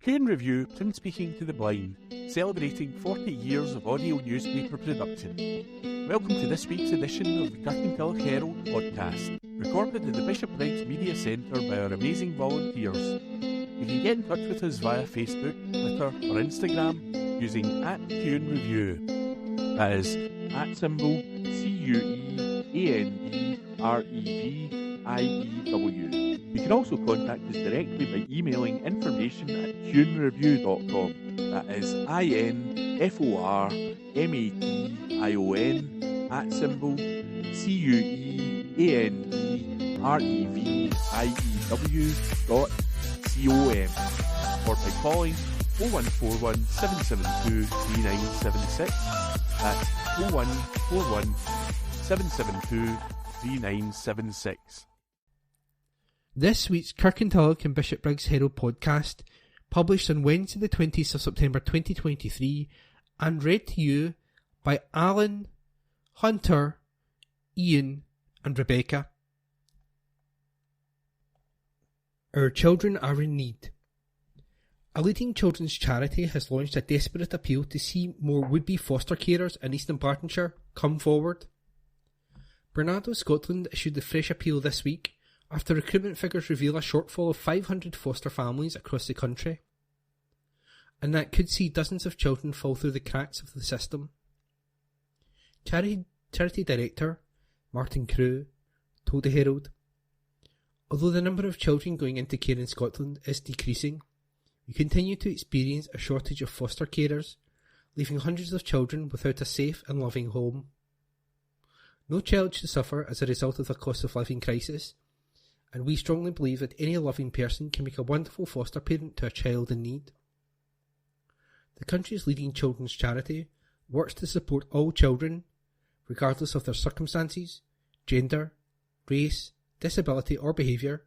Kieran Review, Print Speaking to the Blind, celebrating 40 years of audio newspaper production. Welcome to this week's edition of the Kirkintilloch Herald podcast, recorded at the Bishopbriggs Media Centre by our amazing volunteers. You can get in touch with us via Facebook, Twitter or Instagram using @KieranReview. That is @CuanDreviewiew. You can also contact us directly by emailing information at QuanReview.com. That is INFORMATION @CuanReview.com, or by calling 0141 772 3976. That's 0141 772 3976. This week's Kirkintilloch and Bishopbriggs Herald podcast, published on Wednesday the 20th of September 2023, and read to you by Alan, Hunter, Ian and Rebecca. Our children are in need. A leading children's charity has launched a desperate appeal to see more would-be foster carers in East Dunbartonshire come forward. Bernardo Scotland issued the fresh appeal this week after recruitment figures reveal a shortfall of 500 foster families across the country, and that could see dozens of children fall through the cracks of the system. Charity Director Martin Crew told the Herald, "Although the number of children going into care in Scotland is decreasing, we continue to experience a shortage of foster carers, leaving hundreds of children without a safe and loving home. No child should suffer as a result of the cost of living crisis, and we strongly believe that any loving person can make a wonderful foster parent to a child in need." The country's leading children's charity works to support all children, regardless of their circumstances, gender, race, disability or behaviour,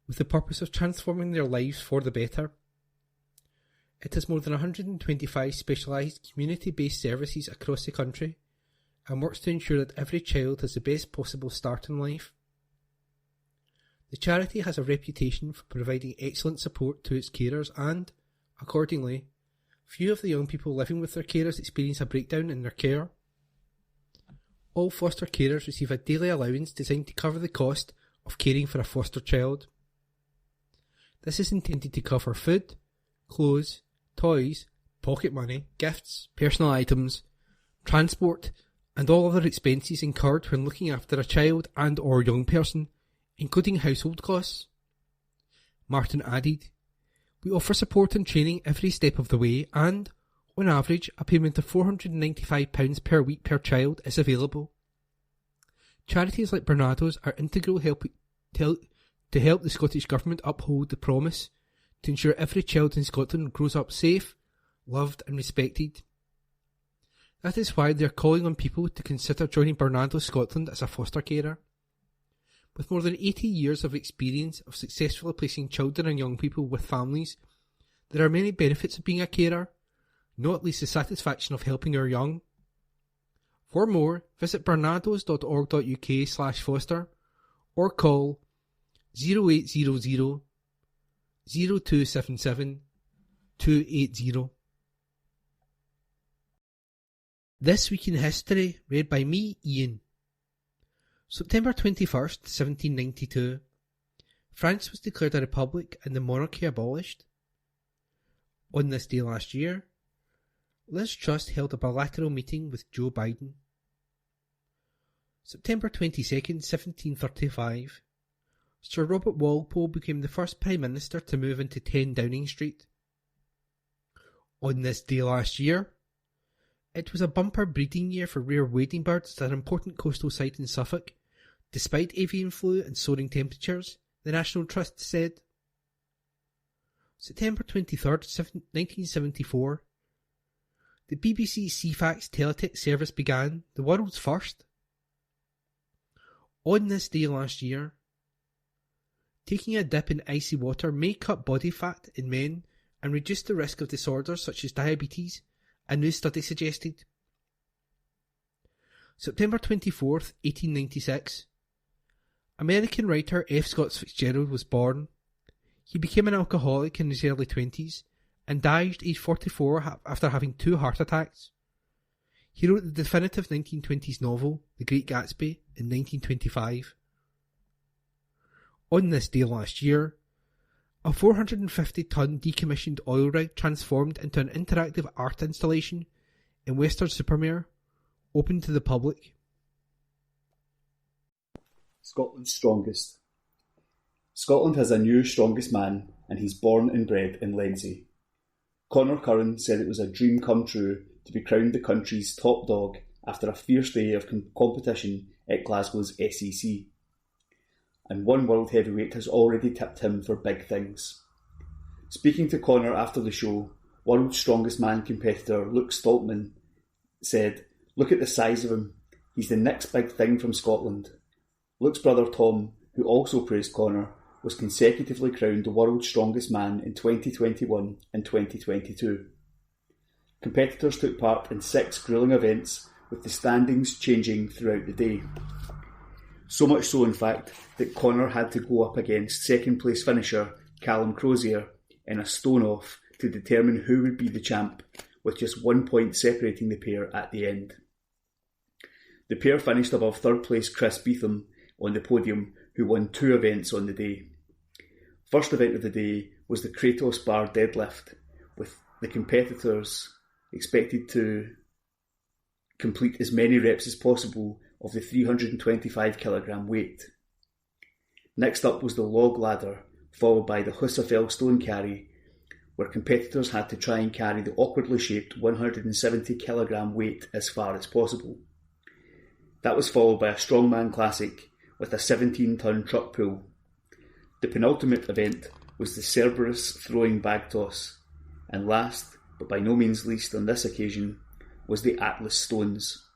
with the purpose of transforming their lives for the better. It has more than 125 specialised community-based services across the country and works to ensure that every child has the best possible start in life. The charity has a reputation for providing excellent support to its carers and, accordingly, few of the young people living with their carers experience a breakdown in their care. All foster carers receive a daily allowance designed to cover the cost of caring for a foster child. This is intended to cover food, clothes, toys, pocket money, gifts, personal items, transport, and all other expenses incurred when looking after a child and or young person, including household costs. Martin added, "We offer support and training every step of the way and, on average, a payment of £495 per week per child is available. Charities like Bernardo's are integral to help the Scottish Government uphold the promise to ensure every child in Scotland grows up safe, loved and respected. That is why they are calling on people to consider joining Bernardo Scotland as a foster carer. With more than 80 years of experience of successfully placing children and young people with families, there are many benefits of being a carer, not least the satisfaction of helping our young. For more, visit bernardos.org.uk/foster or call 0800 0277 280. This Week in History, read by me, Ian. September 21st, 1792. France was declared a republic and the monarchy abolished. On this day last year, Liz Truss held a bilateral meeting with Joe Biden. September 22nd, 1735. Sir Robert Walpole became the first Prime Minister to move into 10 Downing Street. On this day last year, it was a bumper breeding year for rare wading birds at an important coastal site in Suffolk, despite avian flu and soaring temperatures, the National Trust said. September 23rd, 1974. The BBC Ceefax teletext service began, the world's first. On this day last year, taking a dip in icy water may cut body fat in men and reduce the risk of disorders such as diabetes, a new study suggested. September 24th, 1896. American writer F. Scott Fitzgerald was born. He became an alcoholic in his early 20s and died aged 44 after having 2 heart attacks. He wrote the definitive 1920s novel, The Great Gatsby, in 1925. On this day last year, a 450-ton decommissioned oil rig transformed into an interactive art installation in Weston-super-Mare opened to the public. Scotland's strongest. Scotland has a new strongest man, and he's born and bred in Lenzie. Conor Curran said it was a dream come true to be crowned the country's top dog after a fierce day of competition at Glasgow's SEC. And one world heavyweight has already tipped him for big things. Speaking to Conor after the show, world's strongest man competitor Luke Stoltman said, "Look at the size of him. He's the next big thing from Scotland." Luke's brother Tom, who also praised Conor, was consecutively crowned the world's strongest man in 2021 and 2022. Competitors took part in 6 gruelling events, with the standings changing throughout the day. So much so, in fact, that Conor had to go up against second place finisher Callum Crozier in a stone-off to determine who would be the champ, with just 1 point separating the pair at the end. The pair finished above third place Chris Beetham on the podium, who won 2 events on the day. First event of the day was the Kratos bar deadlift, with the competitors expected to complete as many reps as possible of the 325 kilogram weight. Next up was the log ladder, followed by the Husafell stone carry, where competitors had to try and carry the awkwardly shaped 170 kilogram weight as far as possible. That was followed by a strongman classic with a 17-ton truck pull. The penultimate event was the Cerberus throwing bag toss, and last, but by no means least on this occasion, was the Atlas stones.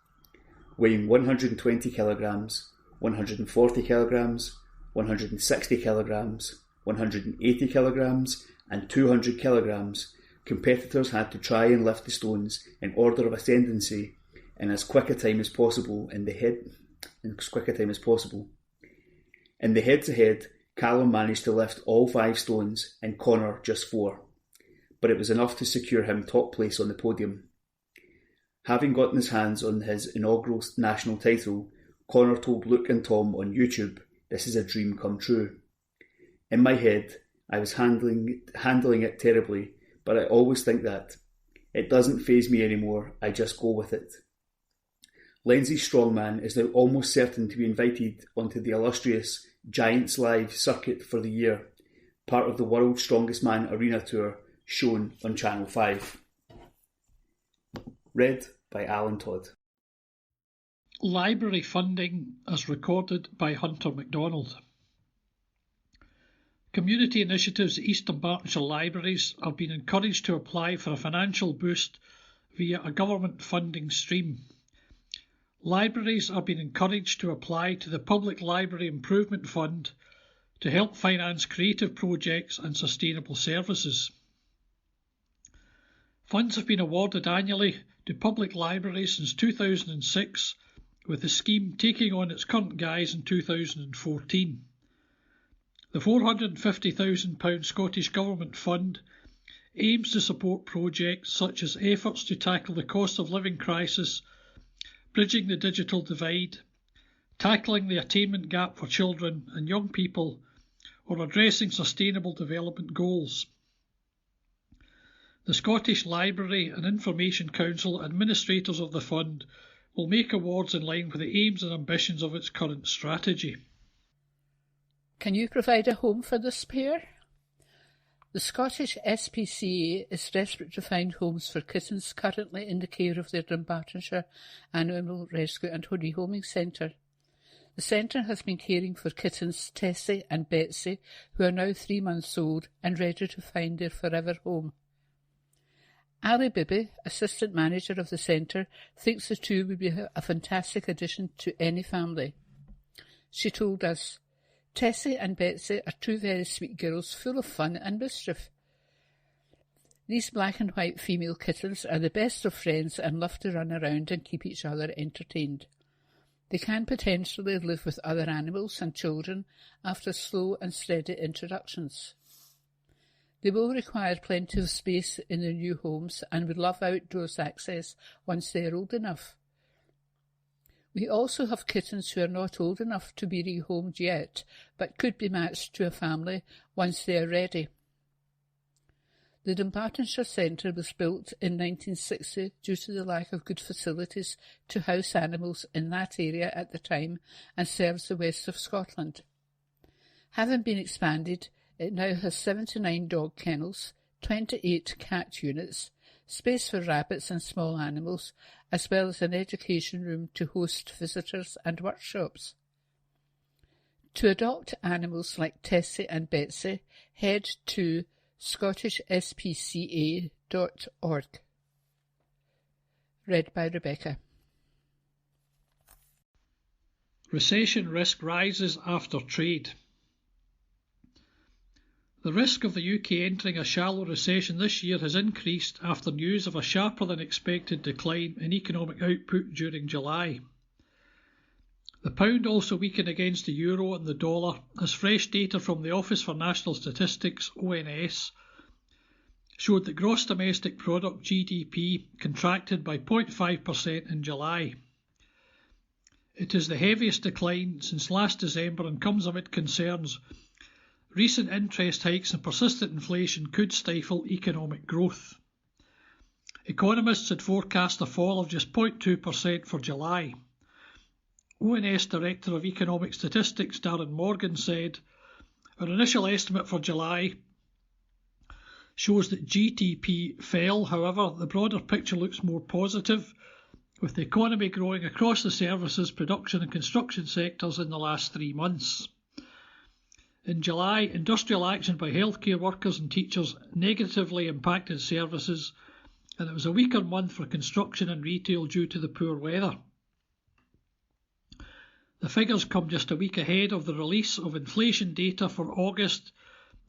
Weighing 120 kilograms, 140 kilograms, 160 kilograms, 180 kilograms, and 200 kilograms, competitors had to try and lift the stones in order of ascendancy in as quick a time as possible in the head-to-head, Callum managed to lift all 5 stones and Conor just 4, but it was enough to secure him top place on the podium. Having gotten his hands on his inaugural national title, Conor told Luke and Tom on YouTube, "This is a dream come true. In my head, I was handling it terribly, but I always think that. It doesn't faze me anymore, I just go with it." Lenzie's strongman is now almost certain to be invited onto the illustrious Giants Live circuit for the year, part of the World's Strongest Man Arena Tour shown on Channel 5. Read by Alan Todd. Library funding as recorded by Hunter MacDonald. Community initiatives at East Dunbartonshire libraries have been encouraged to apply for a financial boost via a government funding stream. Libraries are being encouraged to apply to the Public Library Improvement Fund to help finance creative projects and sustainable services. Funds have been awarded annually to public libraries since 2006, with the scheme taking on its current guise in 2014. The £450,000 Scottish Government Fund aims to support projects such as efforts to tackle the cost of living crisis, bridging the digital divide, tackling the attainment gap for children and young people, or addressing sustainable development goals. The Scottish Library and Information Council administrators of the fund will make awards in line with the aims and ambitions of its current strategy. Can you provide a home for this pair? The Scottish SPCA is desperate to find homes for kittens currently in the care of their Dunbartonshire Animal Rescue and Rehoming Centre. The centre has been caring for kittens Tessie and Betsy, who are now 3 months old and ready to find their forever home. Ali Bibi, assistant manager of the centre, thinks the two would be a fantastic addition to any family. She told us, "Tessie and Betsy are 2 very sweet girls full of fun and mischief. These black and white female kittens are the best of friends and love to run around and keep each other entertained. They can potentially live with other animals and children after slow and steady introductions." They will require plenty of space in their new homes and would love outdoors access once they are old enough. We also have kittens who are not old enough to be rehomed yet, but could be matched to a family once they are ready. The Dunbartonshire Centre was built in 1960 due to the lack of good facilities to house animals in that area at the time and serves the west of Scotland. Having been expanded, it now has 79 dog kennels, 28 cat units, space for rabbits and small animals, as well as an education room to host visitors and workshops. To adopt animals like Tessie and Betsy, head to scottishspca.org. Read by Rebecca. Recession risk rises after trade. The risk of the UK entering a shallow recession this year has increased after news of a sharper than expected decline in economic output during July. The pound also weakened against the euro and the dollar as fresh data from the Office for National Statistics, ONS, showed that gross domestic product GDP contracted by 0.5% in July. It is the heaviest decline since last December and comes amid concerns recent interest hikes and persistent inflation could stifle economic growth. Economists had forecast a fall of just 0.2% for July. ONS Director of Economic Statistics Darren Morgan said, "Our initial estimate for July shows that GDP fell. However, the broader picture looks more positive, with the economy growing across the services, production and construction sectors in the last 3 months. In July, industrial action by healthcare workers and teachers negatively impacted services, and it was a weaker month for construction and retail due to the poor weather. The figures come just a week ahead of the release of inflation data for August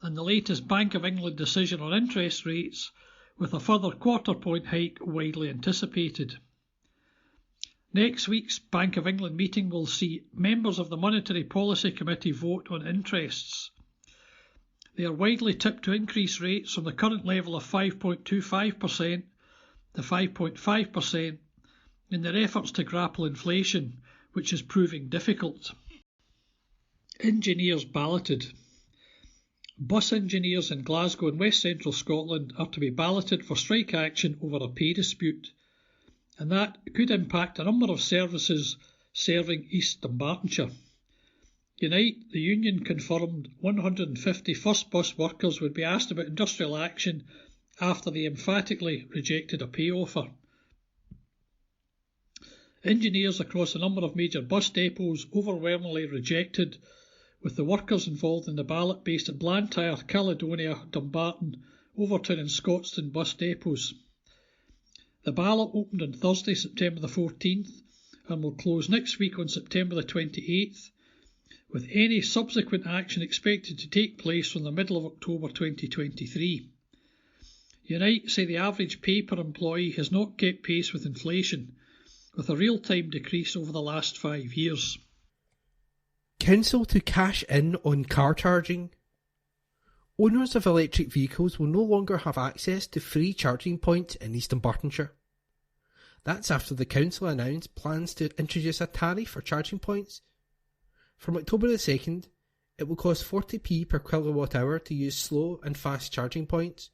and the latest Bank of England decision on interest rates, with a further quarter-point hike widely anticipated. Next week's Bank of England meeting will see members of the Monetary Policy Committee vote on interests. They are widely tipped to increase rates from the current level of 5.25% to 5.5% in their efforts to grapple inflation, which is proving difficult. Engineers balloted. Bus engineers in Glasgow and West Central Scotland are to be balloted for strike action over a pay dispute, and that could impact a number of services serving East Dunbartonshire. Unite, the union, confirmed 150 first bus workers would be asked about industrial action after they emphatically rejected a pay offer. Engineers across a number of major bus depots overwhelmingly rejected, with the workers involved in the ballot based at Blantyre, Caledonia, Dumbarton, Overton and Scotstoun bus depots. The ballot opened on Thursday, September the 14th, and will close next week on September the 28th, with any subsequent action expected to take place from the middle of October 2023. Unite say the average pay per employee has not kept pace with inflation, with a real-time decrease over the last 5 years. Council to cash in on car charging. Owners of electric vehicles will no longer have access to free charging points in East Dunbartonshire. That's after the council announced plans to introduce a tariff for charging points. From October the 2nd, it will cost 40p per kilowatt hour to use slow and fast charging points,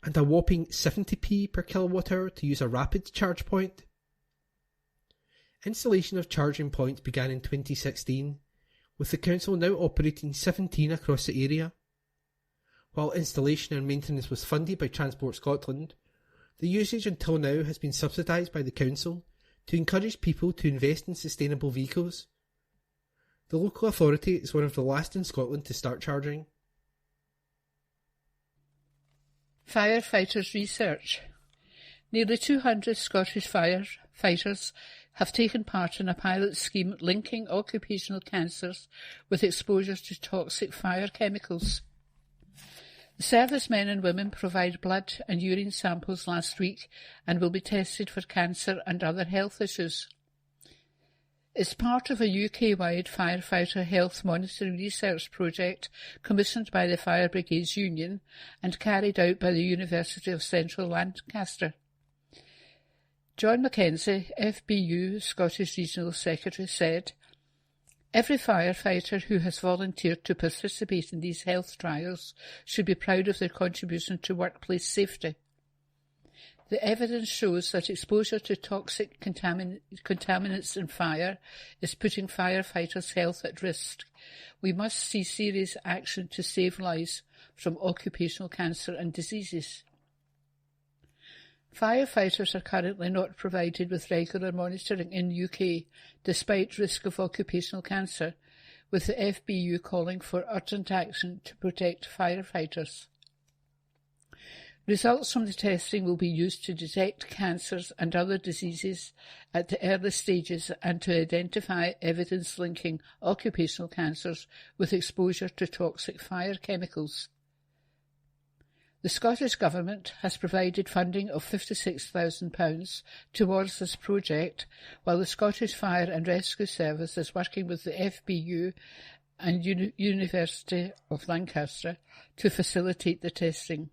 and a whopping 70p per kilowatt hour to use a rapid charge point. Installation of charging points began in 2016, with the council now operating 17 across the area. While installation and maintenance was funded by Transport Scotland, the usage until now has been subsidised by the council to encourage people to invest in sustainable vehicles. The local authority is one of the last in Scotland to start charging. Firefighters research. Nearly 200 Scottish firefighters have taken part in a pilot scheme linking occupational cancers with exposure to toxic fire chemicals. The servicemen and women provided blood and urine samples last week and will be tested for cancer and other health issues. is part of a UK-wide firefighter health monitoring research project commissioned by the Fire Brigades Union and carried out by the University of Central Lancaster. John Mackenzie, FBU Scottish Regional Secretary, said, "Every firefighter who has volunteered to participate in these health trials should be proud of their contribution to workplace safety. The evidence shows that exposure to toxic contaminants in fire is putting firefighters' health at risk. We must see serious action to save lives from occupational cancer and diseases." Firefighters are currently not provided with regular monitoring in the UK, despite risk of occupational cancer, with the FBU calling for urgent action to protect firefighters. Results from the testing will be used to detect cancers and other diseases at the early stages and to identify evidence linking occupational cancers with exposure to toxic fire chemicals. The Scottish Government has provided funding of £56,000 towards this project, while the Scottish Fire and Rescue Service is working with the FBU and University of Lancaster to facilitate the testing.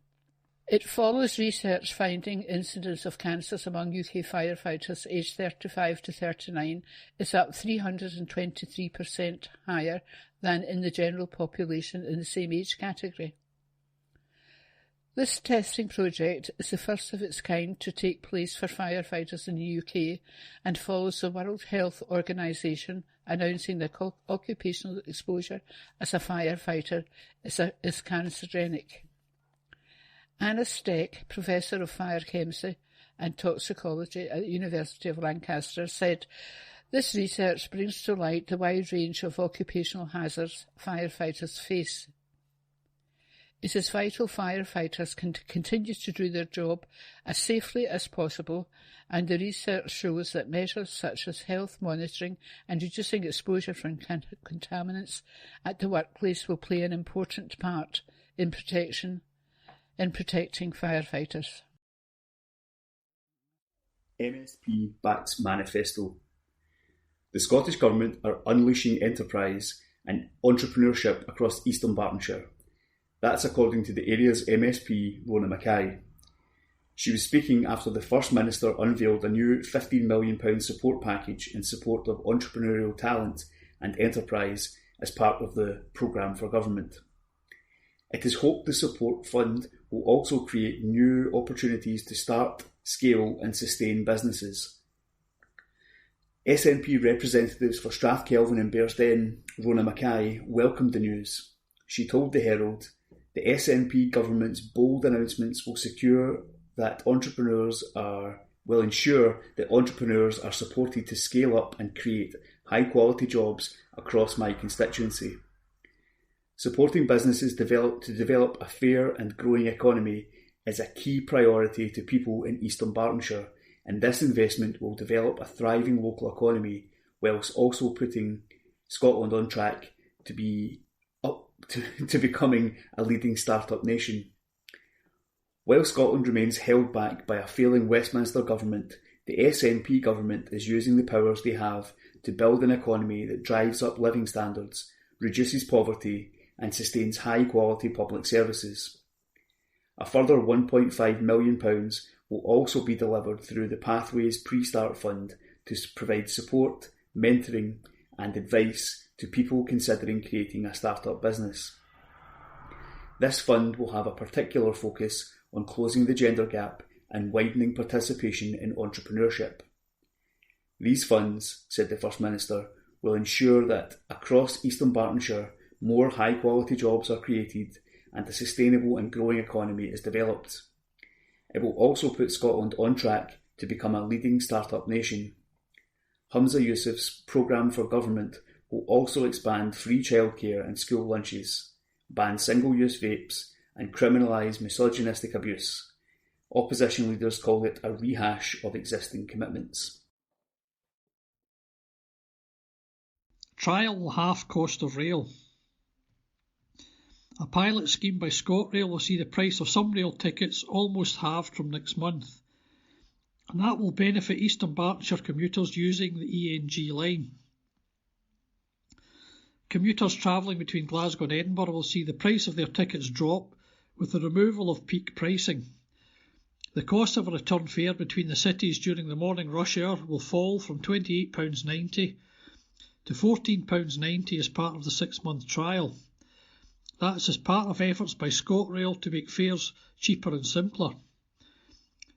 It follows research finding incidence of cancers among UK firefighters aged 35 to 39 is up 323% higher than in the general population in the same age category. This testing project is the first of its kind to take place for firefighters in the UK and follows the World Health Organisation announcing that occupational exposure as a firefighter is carcinogenic. Anna Steck, Professor of Fire Chemistry and Toxicology at the University of Lancaster, said, "This research brings to light the wide range of occupational hazards firefighters face. It is vital firefighters can continue to do their job as safely as possible, and the research shows that measures such as health monitoring and reducing exposure from contaminants at the workplace will play an important part in protecting firefighters." MSP backs manifesto. The Scottish Government are unleashing enterprise and entrepreneurship across East Dunbartonshire. That's according to the area's MSP, Rona Mackay. She was speaking after the First Minister unveiled a new £15 million support package in support of entrepreneurial talent and enterprise as part of the Programme for Government. It is hoped the support fund will also create new opportunities to start, scale and sustain businesses. SNP representatives for Strathkelvin and Bearsden, Rona Mackay, welcomed the news. She told the Herald, "The SNP government's bold announcements will ensure that entrepreneurs are supported to scale up and create high-quality jobs across my constituency. Supporting businesses to develop a fair and growing economy is a key priority to people in East Dunbartonshire, and this investment will develop a thriving local economy whilst also putting Scotland on track to becoming a leading start-up nation. While Scotland remains held back by a failing Westminster government, the SNP government is using the powers they have to build an economy that drives up living standards, reduces poverty and sustains high-quality public services. A further £1.5 million will also be delivered through the Pathways Pre-Start Fund to provide support, mentoring and advice to people considering creating a start-up business. This fund will have a particular focus on closing the gender gap and widening participation in entrepreneurship. These funds, said the First Minister, will ensure that across East Dunbartonshire more high-quality jobs are created and a sustainable and growing economy is developed. It will also put Scotland on track to become a leading start-up nation. Humza Yousaf's Programme for Government will also expand free childcare and school lunches, ban single-use vapes and criminalise misogynistic abuse. Opposition leaders call it a rehash of existing commitments. Trial half cost of rail. A pilot scheme by ScotRail will see the price of some rail tickets almost halved from next month, and that will benefit East Dunbartonshire commuters using the ENG line. Commuters travelling between Glasgow and Edinburgh will see the price of their tickets drop with the removal of peak pricing. The cost of a return fare between the cities during the morning rush hour will fall from £28.90 to £14.90 as part of the 6-month trial. That's as part of efforts by ScotRail to make fares cheaper and simpler.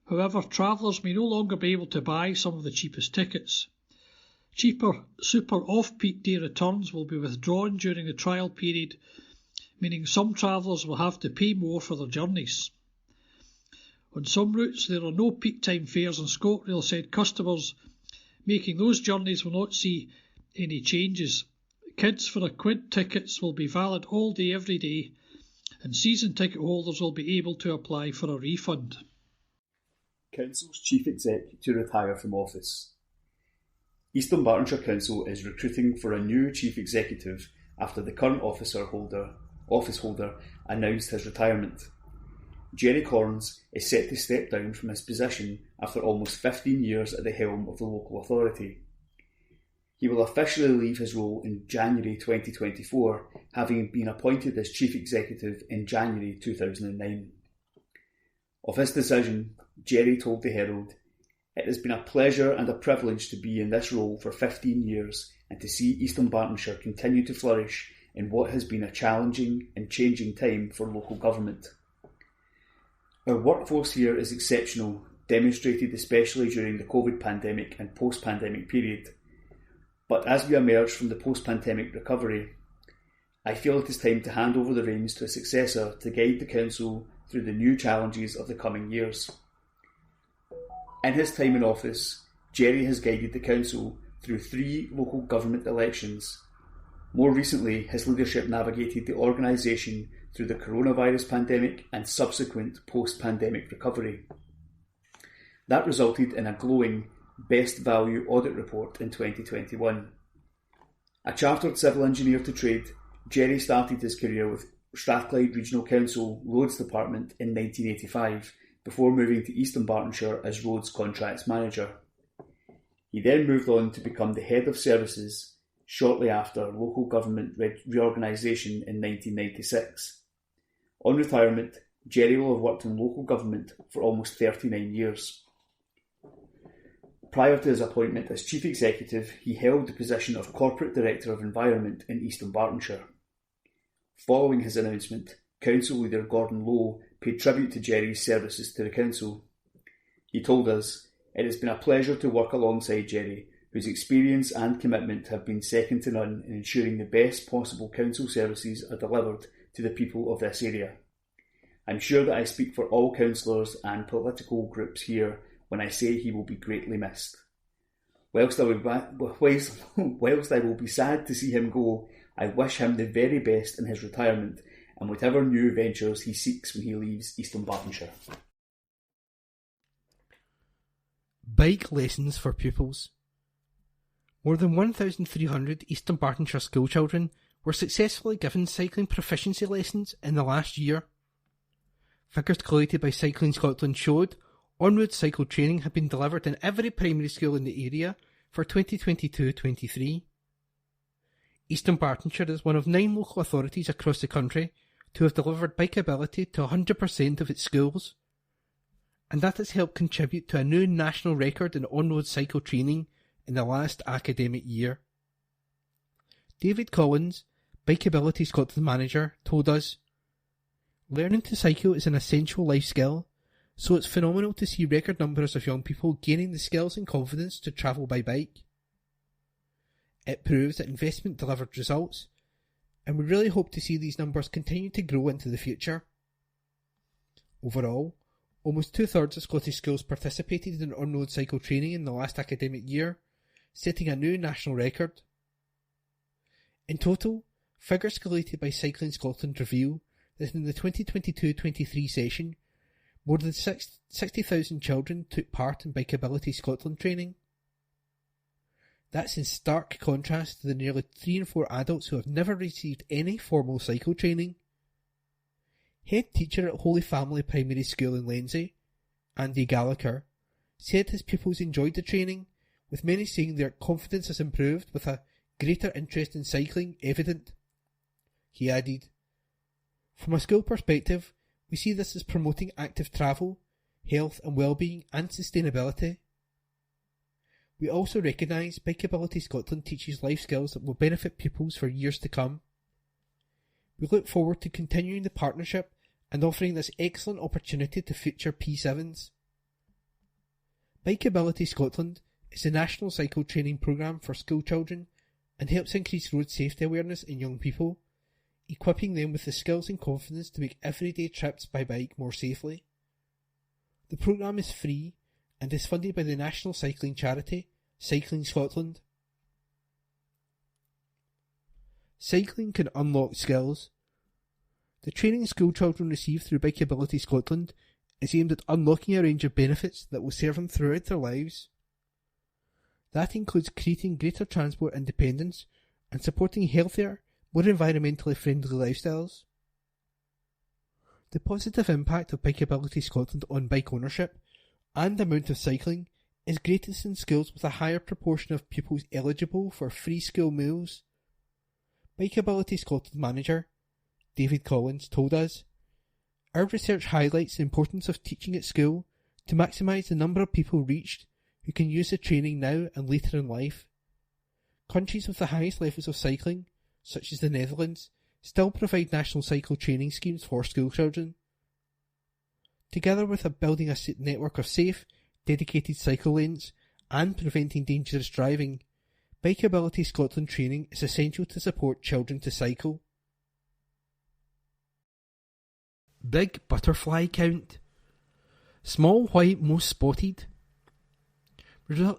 However, travellers may no longer be able to buy some of the cheapest tickets. Cheaper super off-peak day returns will be withdrawn during the trial period, meaning some travellers will have to pay more for their journeys. On some routes there are no peak time fares, and ScotRail said customers making those journeys will not see any changes. Kids for £1 tickets will be valid all day every day, and season ticket holders will be able to apply for a refund. Council's Chief Exec to retire from office. East Dunbartonshire Council is recruiting for a new Chief Executive after the current office holder announced his retirement. Jerry Corns is set to step down from his position after almost 15 years at the helm of the local authority. He will officially leave his role in January 2024, having been appointed as Chief Executive in January 2009. Of his decision, Jerry told the Herald, "It has been a pleasure and a privilege to be in this role for 15 years and to see East Dunbartonshire continue to flourish in what has been a challenging and changing time for local government. Our workforce here is exceptional, demonstrated especially during the COVID pandemic and post-pandemic period. But as we emerge from the post-pandemic recovery, I feel it is time to hand over the reins to a successor to guide the Council through the new challenges of the coming years." In his time in office, Jerry has guided the Council through 3 local government elections. More recently, his leadership navigated the organisation through the coronavirus pandemic and subsequent post-pandemic recovery. That resulted in a glowing Best Value Audit Report in 2021. A chartered civil engineer to trade, Jerry started his career with Strathclyde Regional Council Roads Department in 1985 before moving to East Dunbartonshire as Roads Contracts Manager. He then moved on to become the Head of Services shortly after local government reorganisation in 1996. On retirement, Jerry will have worked in local government for almost 39 years. Prior to his appointment as Chief Executive, he held the position of Corporate Director of Environment in East Dunbartonshire. Following his announcement, Council Leader Gordon Lowe paid tribute to Jerry's services to the Council. He told us, "It has been a pleasure to work alongside Jerry, whose experience and commitment have been second to none in ensuring the best possible Council services are delivered to the people of this area. I'm sure that I speak for all councillors and political groups here when I say he will be greatly missed. Whilst I will be sad to see him go, I wish him the very best in his retirement and whatever new ventures he seeks when he leaves East Dunbartonshire." Bike lessons for pupils. More than 1,300 East Dunbartonshire school children were successfully given cycling proficiency lessons in the last year. Figures collated by Cycling Scotland showed on-road cycle training had been delivered in every primary school in the area for 2022-23. East Dunbartonshire is one of 9 local authorities across the country to have delivered bikeability to 100% of its schools, and that has helped contribute to a new national record in on-road cycle training in the last academic year. David Collins, Bikeability Scotland manager, told us, "Learning to cycle is an essential life skill, so it's phenomenal to see record numbers of young people gaining the skills and confidence to travel by bike. It proves that investment delivered results, and we really hope to see these numbers continue to grow into the future." Overall, almost 2/3 of Scottish schools participated in on-road cycle training in the last academic year, setting a new national record. In total, figures collated by Cycling Scotland reveal that in the 2022-23 session, more than 60,000 children took part in Bikeability Scotland training. That's in stark contrast to the nearly 3 in 4 adults who have never received any formal cycle training. Head teacher at Holy Family Primary School in Lenzie, Andy Gallagher, said his pupils enjoyed the training, with many saying their confidence has improved with a greater interest in cycling evident. He added, "From a school perspective, we see this as promoting active travel, health and well-being and sustainability. We also recognise Bikeability Scotland teaches life skills that will benefit pupils for years to come. We look forward to continuing the partnership and offering this excellent opportunity to future P7s. Bikeability Scotland is a national cycle training programme for school children and helps increase road safety awareness in young people, equipping them with the skills and confidence to make everyday trips by bike more safely. The programme is free and is funded by the national cycling charity, Cycling Scotland. Cycling can unlock skills. The training school children receive through Bikeability Scotland is aimed at unlocking a range of benefits that will serve them throughout their lives. That includes creating greater transport independence and supporting healthier, more environmentally friendly lifestyles. The positive impact of Bikeability Scotland on bike ownership and amount of cycling is greatest in schools with a higher proportion of pupils eligible for free school meals. Bikeability Scotland manager David Collins told us, "Our research highlights the importance of teaching at school to maximise the number of people reached who can use the training now and later in life. Countries with the highest levels of cycling, such as the Netherlands, still provide national cycle training schemes for school children. Together with building a network of safe, dedicated cycle lanes and preventing dangerous driving, Bikeability Scotland training is essential to support children to cycle." Big butterfly count. Small white most spotted.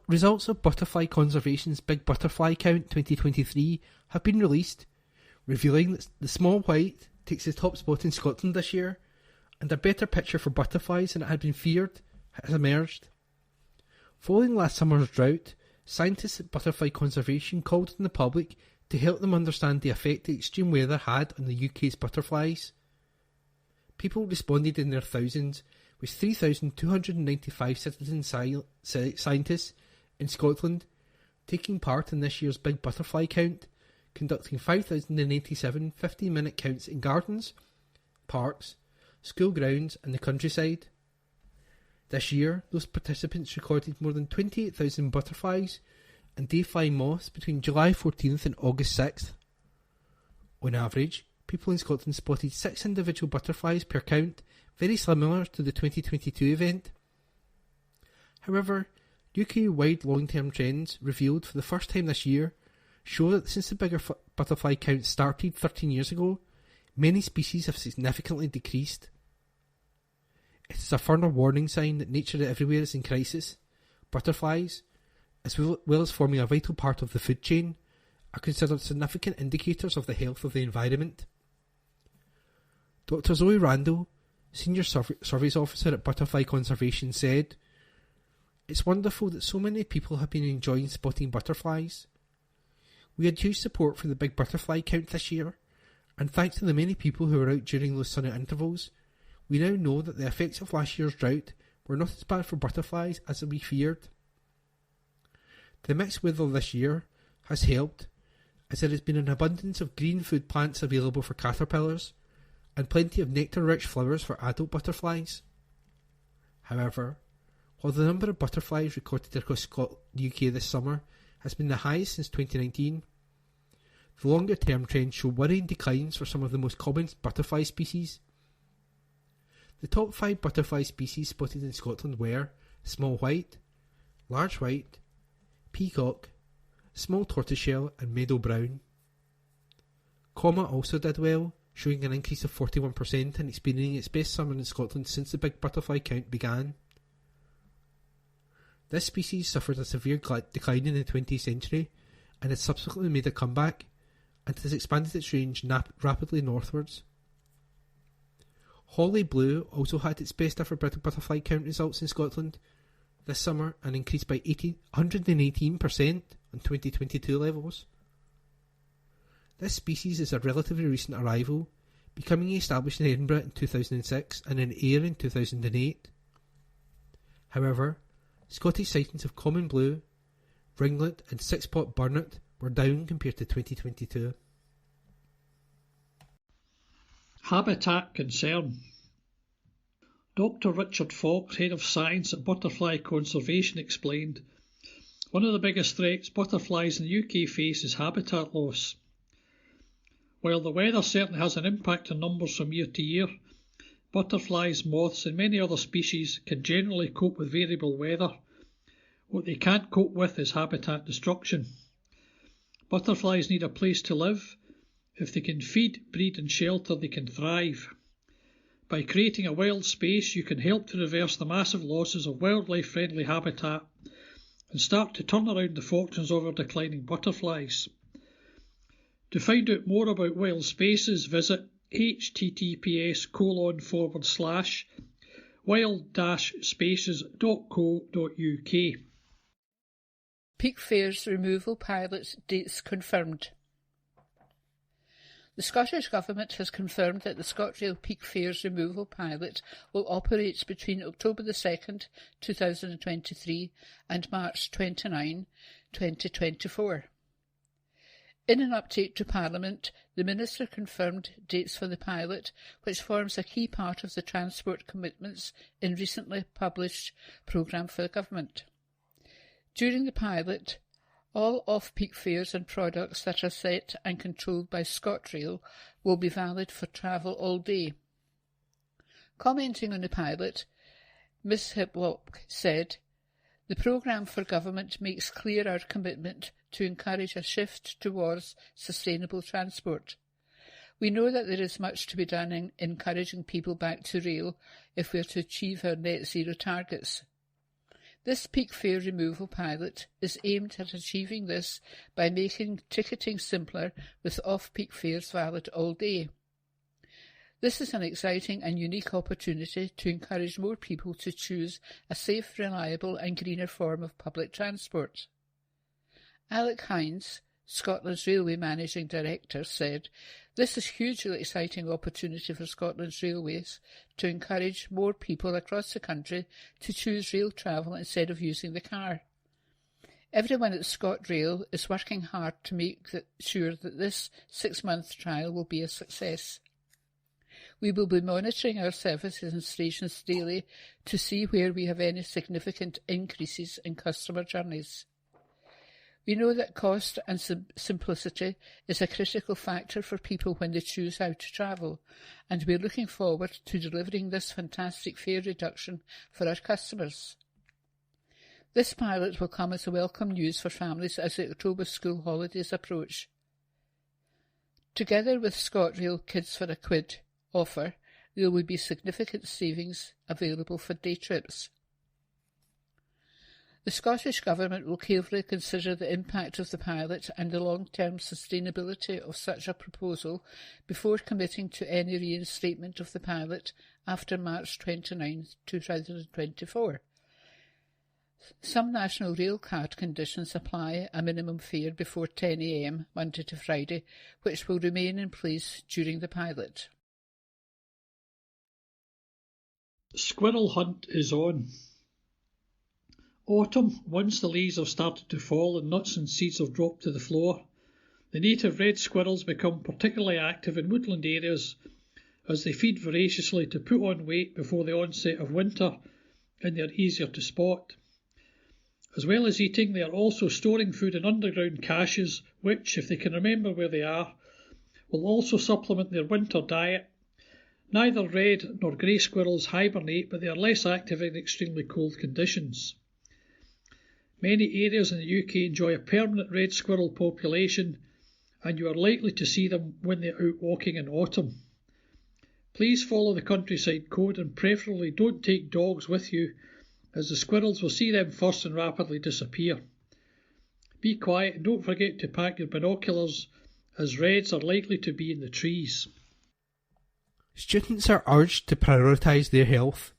Results of Butterfly Conservation's Big Butterfly Count 2023 have been released, revealing that the small white takes the top spot in Scotland this year, and a better picture for butterflies than it had been feared has emerged. Following last summer's drought, scientists at Butterfly Conservation called on the public to help them understand the effect the extreme weather had on the UK's butterflies. People responded in their thousands, with 3,295 citizen scientists in Scotland taking part in this year's Big Butterfly Count, conducting 5,087 15-minute counts in gardens, parks, school grounds and the countryside. This year, those participants recorded more than 28,000 butterflies and day-flying moths between July 14th and August 6th. On average, people in Scotland spotted 6 individual butterflies per count, very similar to the 2022 event. However, UK-wide long-term trends revealed for the first time this year show that since the bigger butterfly count started 13 years ago, many species have significantly decreased. It is a further warning sign that nature everywhere is in crisis. Butterflies, as well as forming a vital part of the food chain, are considered significant indicators of the health of the environment. Dr. Zoe Randall, Senior Surveys Officer at Butterfly Conservation, said, "It's wonderful that so many people have been enjoying spotting butterflies. We had huge support for the Big Butterfly Count this year, and thanks to the many people who were out during those sunny intervals, we now know that the effects of last year's drought were not as bad for butterflies as we feared. The mixed weather this year has helped, as there has been an abundance of green food plants available for caterpillars, and plenty of nectar-rich flowers for adult butterflies. However, while the number of butterflies recorded across the UK this summer has been the highest since 2019, the longer-term trends show worrying declines for some of the most common butterfly species. The top 5 butterfly species spotted in Scotland were small white, large white, peacock, small tortoiseshell and meadow brown. Comma also did well, showing an increase of 41% and experiencing its best summer in Scotland since the Big Butterfly Count began. This species suffered a severe decline in the 20th century and has subsequently made a comeback and has expanded its range rapidly northwards. Holly Blue also had its best ever butterfly count results in Scotland this summer and increased by 118% on 2022 levels. This species is a relatively recent arrival, becoming established in Edinburgh in 2006 and in Ayr in 2008. However, Scottish sightings of common blue, ringlet and six-spot burnet were down compared to 2022. Habitat concern. Dr. Richard Fox, Head of Science at Butterfly Conservation, explained, "One of the biggest threats butterflies in the UK face is habitat loss. While the weather certainly has an impact on numbers from year to year, butterflies, moths and many other species can generally cope with variable weather. What they can't cope with is habitat destruction. Butterflies need a place to live. If they can feed, breed and shelter, they can thrive. By creating a wild space, you can help to reverse the massive losses of wildlife-friendly habitat and start to turn around the fortunes of our declining butterflies. To find out more about wild spaces, visit https://wild-spaces.co.uk. Peak Fair's removal pilot dates confirmed. The Scottish Government has confirmed that the ScotRail Peak Fair's removal pilot will operate between October 2nd, 2023 and March 29, 2024. In an update to Parliament, the Minister confirmed dates for the pilot, which forms a key part of the transport commitments in recently published programme for the Government. During the pilot, all off-peak fares and products that are set and controlled by ScotRail will be valid for travel all day. Commenting on the pilot, Ms Hiplock said, "The programme for Government makes clear our commitment to encourage a shift towards sustainable transport. We know that there is much to be done in encouraging people back to rail if we are to achieve our net zero targets. This peak fare removal pilot is aimed at achieving this by making ticketing simpler with off-peak fares valid all day. This is an exciting and unique opportunity to encourage more people to choose a safe, reliable and greener form of public transport." Alec Hines, Scotland's Railway Managing Director, said, "This is a hugely exciting opportunity for Scotland's railways to encourage more people across the country to choose rail travel instead of using the car. Everyone at ScotRail is working hard to make sure that this 6-month trial will be a success. We will be monitoring our services and stations daily to see where we have any significant increases in customer journeys. We know that cost and simplicity is a critical factor for people when they choose how to travel, and we're looking forward to delivering this fantastic fare reduction for our customers. This pilot will come as a welcome news for families as the October school holidays approach. Together with ScotRail Kids for a Quid offer, there will be significant savings available for day trips. The Scottish Government will carefully consider the impact of the pilot and the long-term sustainability of such a proposal before committing to any reinstatement of the pilot after March 29, 2024. Some national rail card conditions apply a minimum fare before 10 a.m. Monday to Friday, which will remain in place during the pilot. Squirrel hunt is on. Autumn, once the leaves have started to fall and nuts and seeds have dropped to the floor, the native red squirrels become particularly active in woodland areas as they feed voraciously to put on weight before the onset of winter, and they are easier to spot. As well as eating, they are also storing food in underground caches which, if they can remember where they are, will also supplement their winter diet. Neither red nor grey squirrels hibernate, but they are less active in extremely cold conditions. Many areas in the UK enjoy a permanent red squirrel population, and you are likely to see them when they are out walking in autumn. Please follow the countryside code and preferably don't take dogs with you, as the squirrels will see them first and rapidly disappear. Be quiet and don't forget to pack your binoculars, as reds are likely to be in the trees. Students are urged to prioritise their health.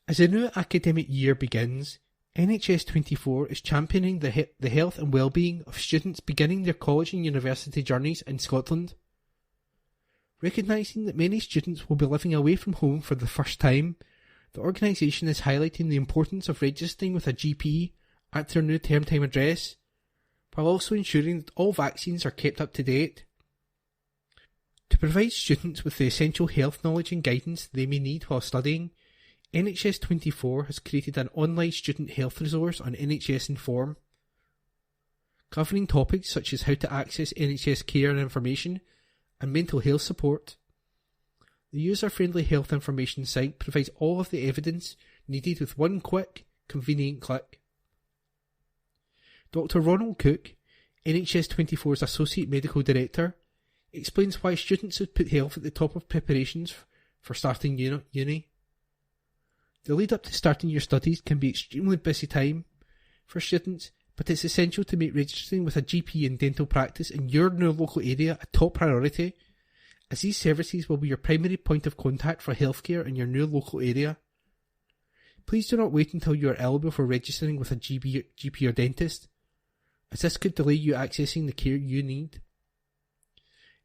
As the new academic year begins, NHS24 is championing the health and well-being of students beginning their college and university journeys in Scotland. Recognising that many students will be living away from home for the first time, the organisation is highlighting the importance of registering with a GP at their new term time address, while also ensuring that all vaccines are kept up to date. To provide students with the essential health knowledge and guidance they may need while studying, NHS 24 has created an online student health resource on NHS Inform, covering topics such as how to access NHS care and information and mental health support. The user-friendly health information site provides all of the evidence needed with one quick, convenient click. Dr. Ronald Cook, NHS 24's Associate Medical Director, explains why students have put health at the top of preparations for starting uni. The lead up to starting your studies can be extremely busy time for students, but it's essential to make registering with a GP and dental practice in your new local area a top priority, as these services will be your primary point of contact for healthcare in your new local area. Please do not wait until you are eligible for registering with a GP or dentist, as this could delay you accessing the care you need.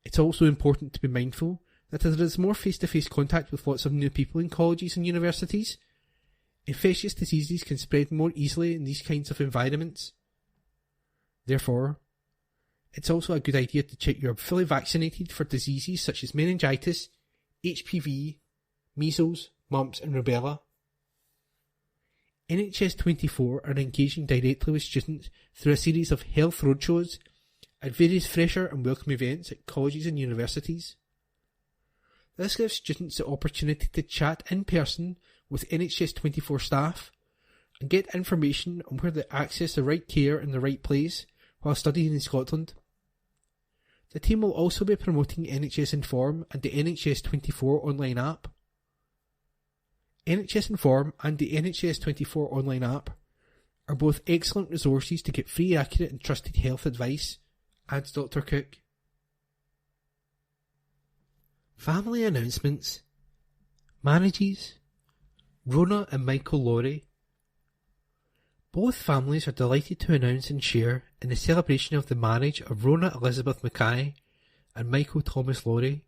It's also important to be mindful that as there is more face-to-face contact with lots of new people in colleges and universities, infectious diseases can spread more easily in these kinds of environments. Therefore, it's also a good idea to check you are fully vaccinated for diseases such as meningitis, HPV, measles, mumps and rubella. NHS 24 are engaging directly with students through a series of health roadshows at various fresher and welcome events at colleges and universities. This gives students the opportunity to chat in person with NHS 24 staff and get information on where to access the right care in the right place while studying in Scotland. The team will also be promoting NHS Inform and the NHS 24 online app. NHS Inform and the NHS 24 online app are both excellent resources to get free, accurate and trusted health advice, adds Dr. Cook. Family announcements. Marriages. Rona and Michael Laurie. Both families are delighted to announce and share in the celebration of the marriage of Rona Elizabeth Mackay and Michael Thomas Laurie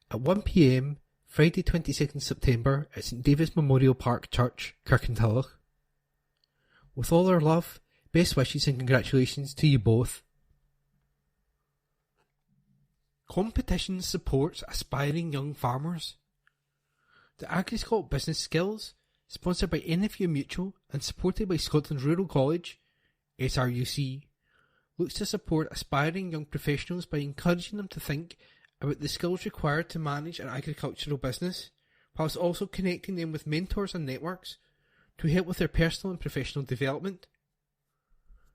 at 1 p.m. Friday 22nd September at St David's Memorial Park Church, Kirkintilloch. With all our love, best wishes and congratulations to you both. Competition supports aspiring young farmers. The AgriScot Business Skills, sponsored by NFU Mutual and supported by Scotland Rural College, SRUC, looks to support aspiring young professionals by encouraging them to think about the skills required to manage an agricultural business, whilst also connecting them with mentors and networks to help with their personal and professional development.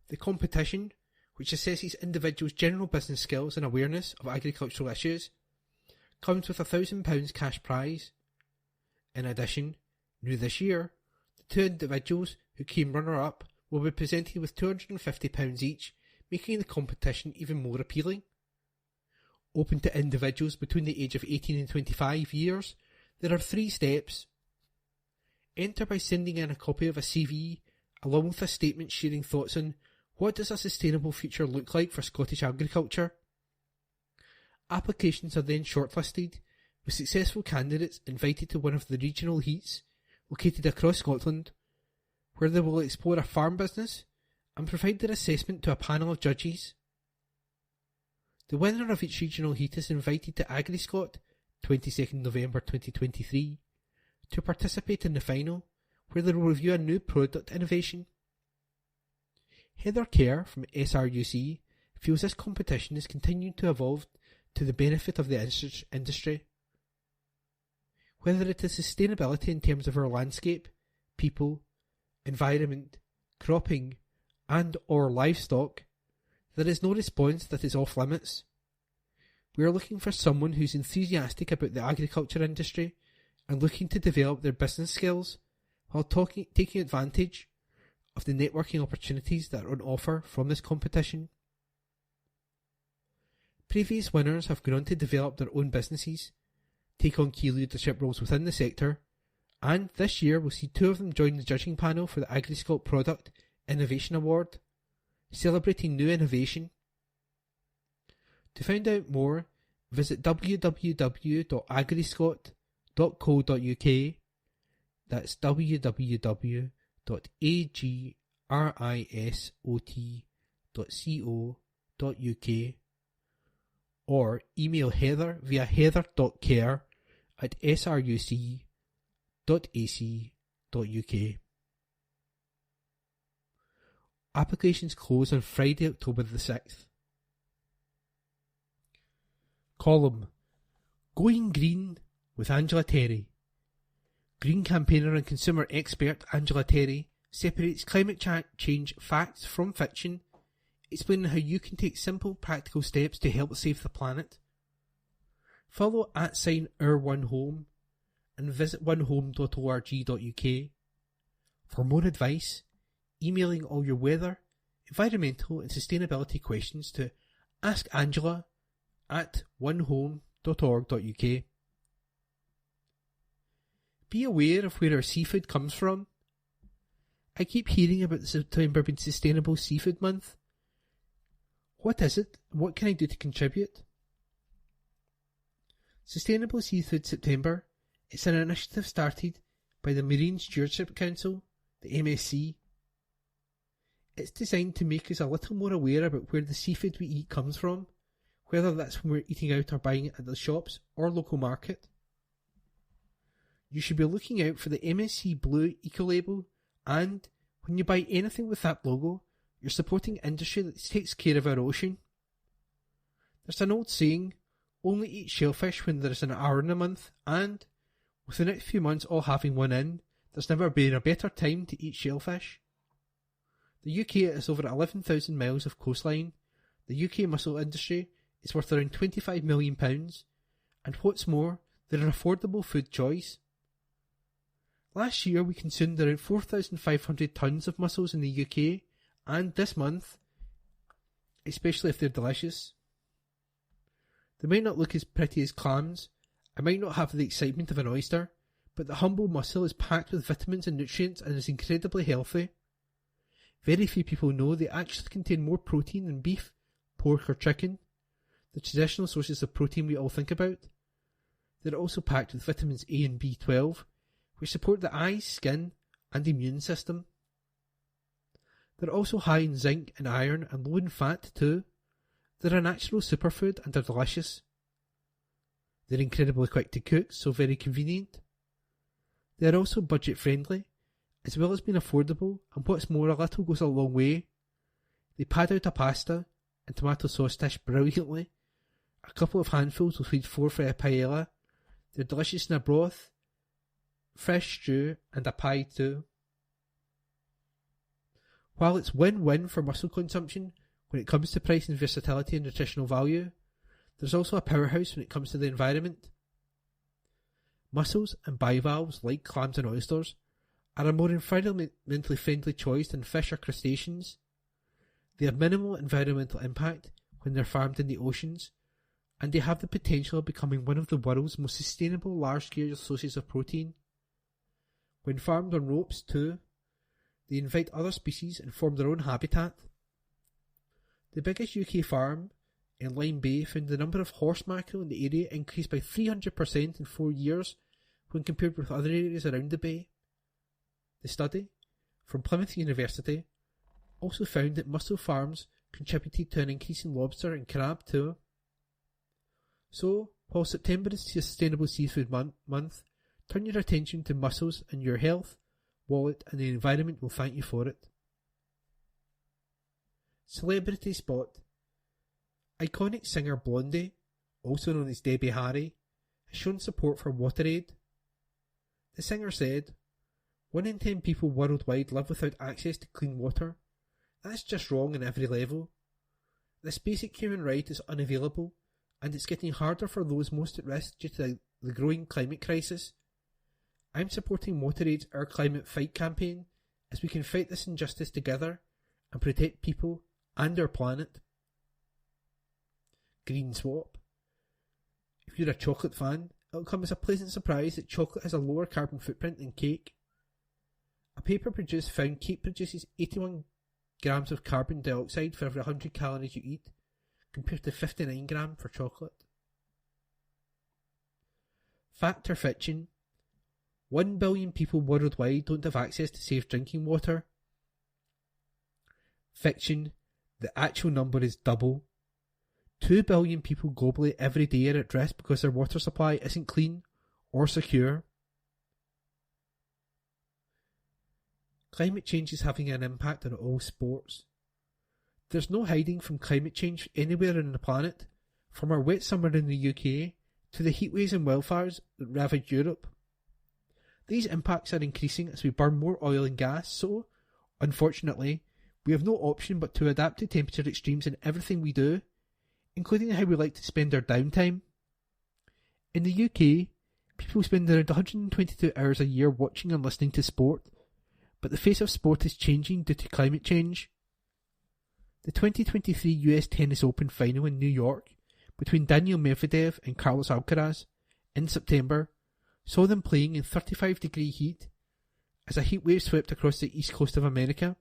The competition, which assesses individuals' general business skills and awareness of agricultural issues, comes with a £1,000 cash prize. In addition, new this year, the two individuals who came runner-up will be presented with £250 each, making the competition even more appealing. Open to individuals between the age of 18 and 25 years, there are 3 steps. Enter by sending in a copy of a CV, along with a statement sharing thoughts on what does a sustainable future look like for Scottish agriculture. Applications are then shortlisted, with successful candidates invited to one of the regional heats located across Scotland, where they will explore a farm business and provide their assessment to a panel of judges. The winner of each regional heat is invited to AgriScot, 22nd November 2023, to participate in the final, where they will review a new product innovation. Heather Kerr from SRUC feels this competition is continuing to evolve to the benefit of the industry. Whether it is sustainability in terms of our landscape, people, environment, cropping and or livestock, there is no response that is off limits. We are looking for someone who's enthusiastic about the agriculture industry and looking to develop their business skills while taking advantage of the networking opportunities that are on offer from this competition. Previous winners have gone on to develop their own businesses, take on key leadership roles within the sector, and this year we'll see 2 of them join the judging panel for the AgriScot Product Innovation Award, celebrating new innovation. To find out more, visit www.agriscot.co.uk. That's www.agriscot.co.uk. or email Heather via heather.care@sruc.ac.uk. Applications close on Friday, October the 6th. Column Going Green with Angela Terry. Green campaigner and consumer expert Angela Terry separates climate change facts from fiction, explaining how you can take simple, practical steps to help save the planet. Follow @OurOneHome and visit onehome.org.uk. For more advice, emailing all your weather, environmental and sustainability questions to askangela@onehome.org.uk. Be aware of where our seafood comes from. I keep hearing about September being Sustainable Seafood Month. What is it, and what can I do to contribute? Sustainable Seafood September is an initiative started by the Marine Stewardship Council, the MSC. It's designed to make us a little more aware about where the seafood we eat comes from, whether that's when we're eating out or buying it at the shops or local market. You should be looking out for the MSC Blue Eco-label, and when you buy anything with that logo, you're supporting industry that takes care of our ocean. There's an old saying, only eat shellfish when there's an hour in a month, and, with the next few months all having one in, there's never been a better time to eat shellfish. The UK has over 11,000 miles of coastline. The UK mussel industry is worth around £25 million, and what's more, they're an affordable food choice. Last year we consumed around 4,500 tonnes of mussels in the UK, and this month, especially if they're delicious. They might not look as pretty as clams, and might not have the excitement of an oyster, but the humble mussel is packed with vitamins and nutrients and is incredibly healthy. Very few people know they actually contain more protein than beef, pork or chicken, the traditional sources of protein we all think about. They're also packed with vitamins A and B12, which support the eyes, skin and immune system. They're also high in zinc and iron and low in fat too. They're a natural superfood and are delicious. They're incredibly quick to cook, so very convenient. They're also budget friendly, as well as being affordable, and what's more, a little goes a long way. They pad out a pasta and tomato sauce dish brilliantly. A couple of handfuls will feed 4 for a paella. They're delicious in a broth, fresh stew and a pie too. While it's win-win for mussel consumption when it comes to price and versatility and nutritional value, there's also a powerhouse when it comes to the environment. Mussels and bivalves, like clams and oysters, are a more environmentally friendly choice than fish or crustaceans. They have minimal environmental impact when they're farmed in the oceans, and they have the potential of becoming one of the world's most sustainable large-scale sources of protein. When farmed on ropes too, they invite other species and form their own habitat. The biggest UK farm in Lyme Bay found the number of horse mackerel in the area increased by 300% in 4 years when compared with other areas around the bay. The study, from Plymouth University, also found that mussel farms contributed to an increase in lobster and crab too. So, while September is Sustainable Seafood Month, turn your attention to mussels, and your health, wallet and the environment will thank you for it. Celebrity Spot. Iconic singer Blondie, also known as Debbie Harry, has shown support for WaterAid. The singer said, 1 in 10 people worldwide live without access to clean water. That's just wrong on every level. This basic human right is unavailable, and it's getting harder for those most at risk due to the growing climate crisis. I'm supporting WaterAid's Our Climate Fight campaign, as we can fight this injustice together and protect people and our planet. Green Swap. If you're a chocolate fan, it'll come as a pleasant surprise that chocolate has a lower carbon footprint than cake. A paper produced found cake produces 81 grams of carbon dioxide for every 100 calories you eat, compared to 59 grams for chocolate. Fact or fiction? 1 billion people worldwide don't have access to safe drinking water. Fiction. the actual number is double. 2 billion people globally every day are at risk because their water supply isn't clean or secure. Climate change is having an impact on all sports. There's no hiding from climate change anywhere on the planet, from our wet summer in the UK to the heatwaves and wildfires that ravage Europe. These impacts are increasing as we burn more oil and gas, so, unfortunately, we have no option but to adapt to temperature extremes in everything we do, including how we like to spend our downtime. In the UK, people spend around 122 hours a year watching and listening to sport, but the face of sport is changing due to climate change. The 2023 US Tennis Open final in New York between Daniil Medvedev and Carlos Alcaraz in September saw them playing in 35-degree heat as a heatwave swept across the east coast of America.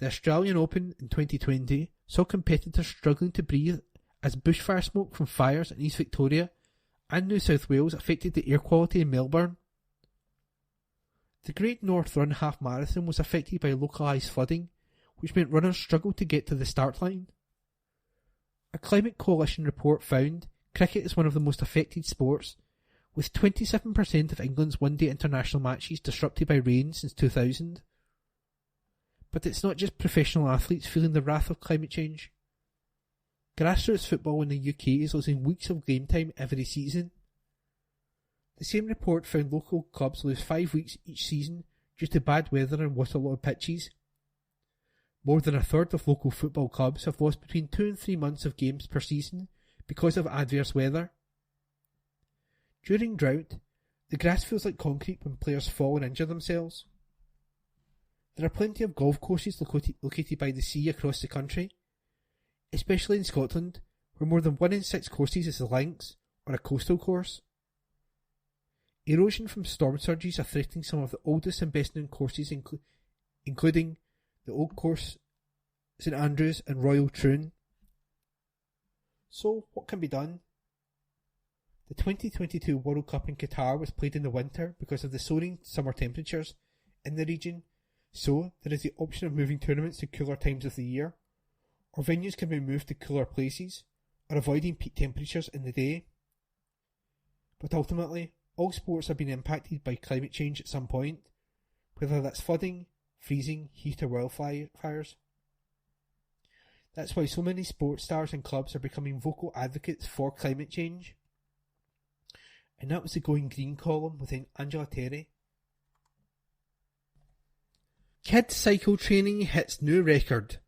The Australian Open in 2020 saw competitors struggling to breathe as bushfire smoke from fires in East Victoria and New South Wales affected the air quality in Melbourne. The Great North Run half marathon was affected by localised flooding, which meant runners struggled to get to the start line. A Climate Coalition report found cricket is one of the most affected sports, with 27% of England's one-day international matches disrupted by rain since 2000. But it's not just professional athletes feeling the wrath of climate change. Grassroots football in the UK is losing weeks of game time every season. The same report found local clubs lose 5 weeks each season due to bad weather and waterlogged pitches. More than a third of local football clubs have lost between 2 and 3 months of games per season because of adverse weather. During drought, the grass feels like concrete when players fall and injure themselves. There are plenty of golf courses located by the sea across the country, especially in Scotland, where more than 1 in 6 courses is a links or a coastal course. Erosion from storm surges are threatening some of the oldest and best known courses, including the Old Course, St Andrews and Royal Troon. So, what can be done? The 2022 World Cup in Qatar was played in the winter because of the soaring summer temperatures in the region, so there is the option of moving tournaments to cooler times of the year, or venues can be moved to cooler places, or avoiding peak temperatures in the day. But ultimately, all sports have been impacted by climate change at some point, whether that's flooding, freezing, heat or wildfires. That's why so many sports stars and clubs are becoming vocal advocates for climate change. And that was the Going Green column within Angela Terry. Kids cycle training hits new record.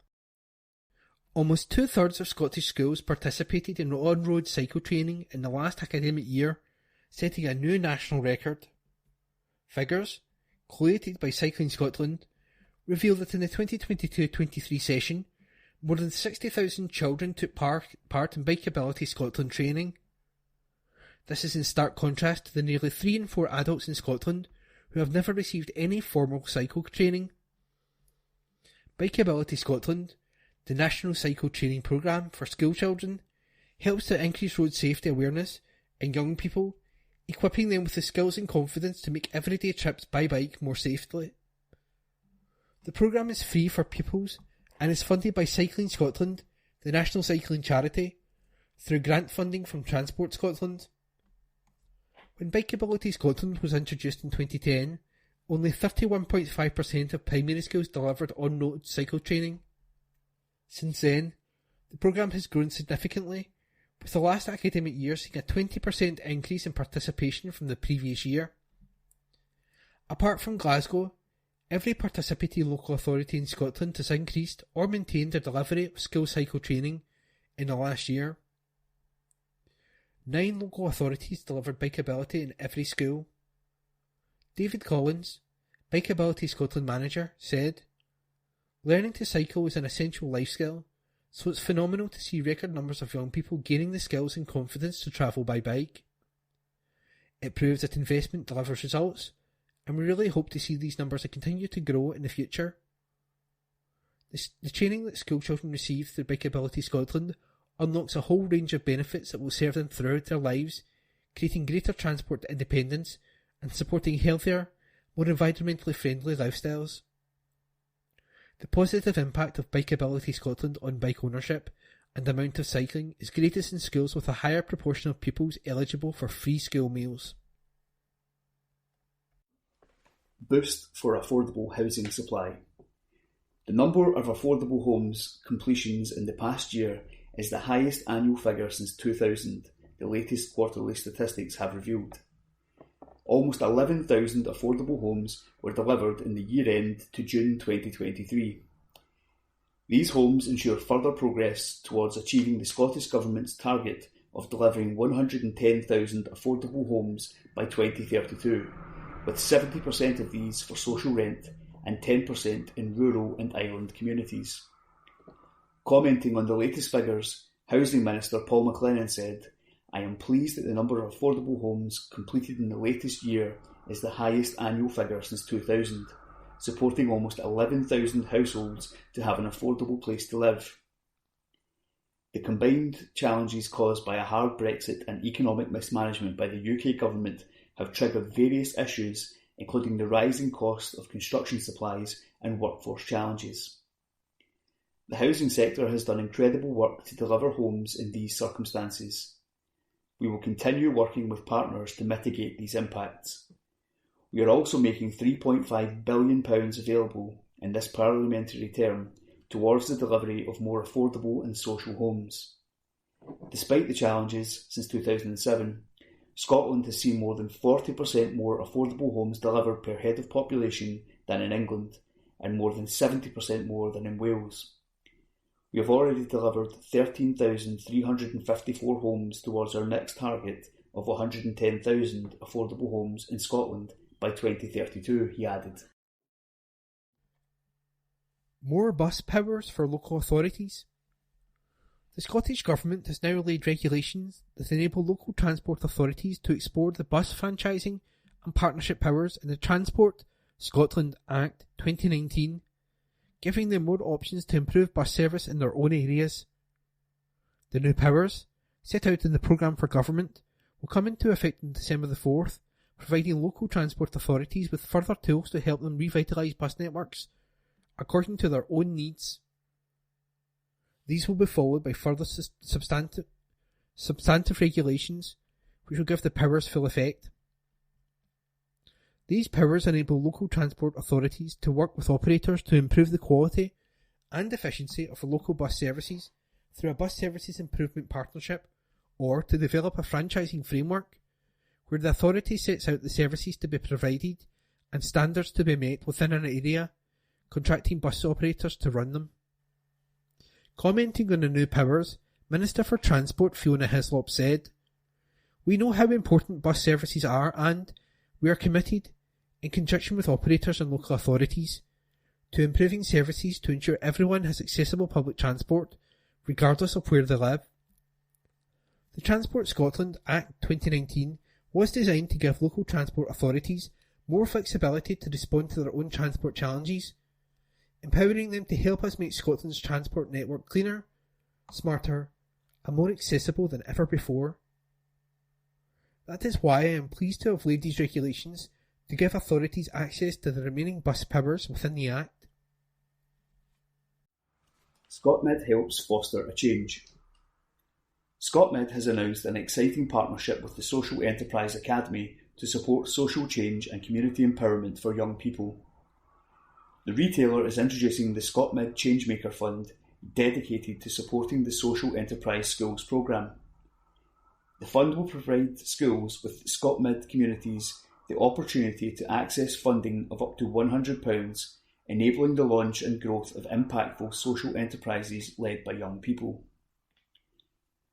Almost 2/3 of Scottish schools participated in on-road cycle training in the last academic year, setting a new national record. Figures, collated by Cycling Scotland, reveal that in the 2022-23 session, more than 60,000 children took part in Bikeability Scotland training. This is in stark contrast to the nearly 3 in 4 adults in Scotland who have never received any formal cycle training. Bikeability Scotland, the national cycle training programme for school children, helps to increase road safety awareness in young people, equipping them with the skills and confidence to make everyday trips by bike more safely. The programme is free for pupils and is funded by Cycling Scotland, the national cycling charity, through grant funding from Transport Scotland. When Bikeability Scotland was introduced in 2010, only 31.5% of primary schools delivered on-road cycle training. Since then, the programme has grown significantly, with the last academic year seeing a 20% increase in participation from the previous year. Apart from Glasgow, every participating local authority in Scotland has increased or maintained their delivery of school cycle training in the last year. 9 local authorities delivered Bikeability in every school. David Collins, Bikeability Scotland manager, said, "Learning to cycle is an essential life skill, so it's phenomenal to see record numbers of young people gaining the skills and confidence to travel by bike. It proves that investment delivers results, and we really hope to see these numbers continue to grow in the future." The training that school children receive through Bikeability Scotland unlocks a whole range of benefits that will serve them throughout their lives, creating greater transport independence and supporting healthier, more environmentally friendly lifestyles. The positive impact of Bikeability Scotland on bike ownership and the amount of cycling is greatest in schools with a higher proportion of pupils eligible for free school meals. Boost for affordable housing supply. The number of affordable homes completions in the past year is the highest annual figure since 2000, the latest quarterly statistics have revealed. Almost 11,000 affordable homes were delivered in the year end to June 2023. These homes ensure further progress towards achieving the Scottish Government's target of delivering 110,000 affordable homes by 2032, with 70% of these for social rent and 10% in rural and island communities. Commenting on the latest figures, Housing Minister Paul McLennan said, "I am pleased that the number of affordable homes completed in the latest year is the highest annual figure since 2000, supporting almost 11,000 households to have an affordable place to live." The combined challenges caused by a hard Brexit and economic mismanagement by the UK Government have triggered various issues, including the rising cost of construction supplies and workforce challenges. The housing sector has done incredible work to deliver homes in these circumstances. We will continue working with partners to mitigate these impacts. We are also making £3.5 billion available in this parliamentary term towards the delivery of more affordable and social homes. Despite the challenges since 2007, Scotland has seen more than 40% more affordable homes delivered per head of population than in England, and more than 70% more than in Wales. We have already delivered 13,354 homes towards our next target of 110,000 affordable homes in Scotland by 2032, he added. More bus powers for local authorities. The Scottish Government has now laid regulations that enable local transport authorities to explore the bus franchising and partnership powers in the Transport Scotland Act 2019, giving them more options to improve bus service in their own areas. The new powers, set out in the Programme for Government, will come into effect on December the 4th, providing local transport authorities with further tools to help them revitalise bus networks according to their own needs. These will be followed by further substantive regulations, which will give the powers full effect. These powers enable local transport authorities to work with operators to improve the quality and efficiency of local bus services through a bus services improvement partnership, or to develop a franchising framework where the authority sets out the services to be provided and standards to be met within an area, contracting bus operators to run them. Commenting on the new powers, Minister for Transport Fiona Hislop said, "We know how important bus services are and we are committed, in conjunction with operators and local authorities, to improving services to ensure everyone has accessible public transport, regardless of where they live." The Transport Scotland Act 2019 was designed to give local transport authorities more flexibility to respond to their own transport challenges, empowering them to help us make Scotland's transport network cleaner, smarter, and more accessible than ever before. That is why I am pleased to have laid these regulations to give authorities access to the remaining bus powers within the Act. ScotMed helps foster a change. ScotMed has announced an exciting partnership with the Social Enterprise Academy to support social change and community empowerment for young people. The retailer is introducing the ScotMed Changemaker Fund, dedicated to supporting the Social Enterprise Schools programme. The fund will provide schools with ScotMed communities the opportunity to access funding of up to £100, enabling the launch and growth of impactful social enterprises led by young people.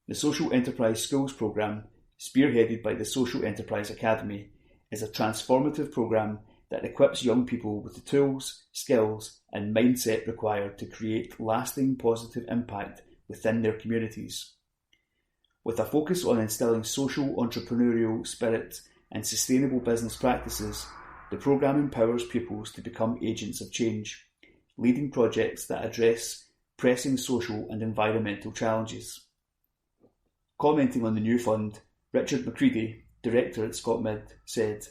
The Social Enterprise Schools programme, spearheaded by the Social Enterprise Academy, is a transformative programme that equips young people with the tools, skills and mindset required to create lasting positive impact within their communities. With a focus on instilling social entrepreneurial spirit and sustainable business practices, the programme empowers pupils to become agents of change, leading projects that address pressing social and environmental challenges. Commenting on the new fund, Richard McCready, Director at ScotMed, said,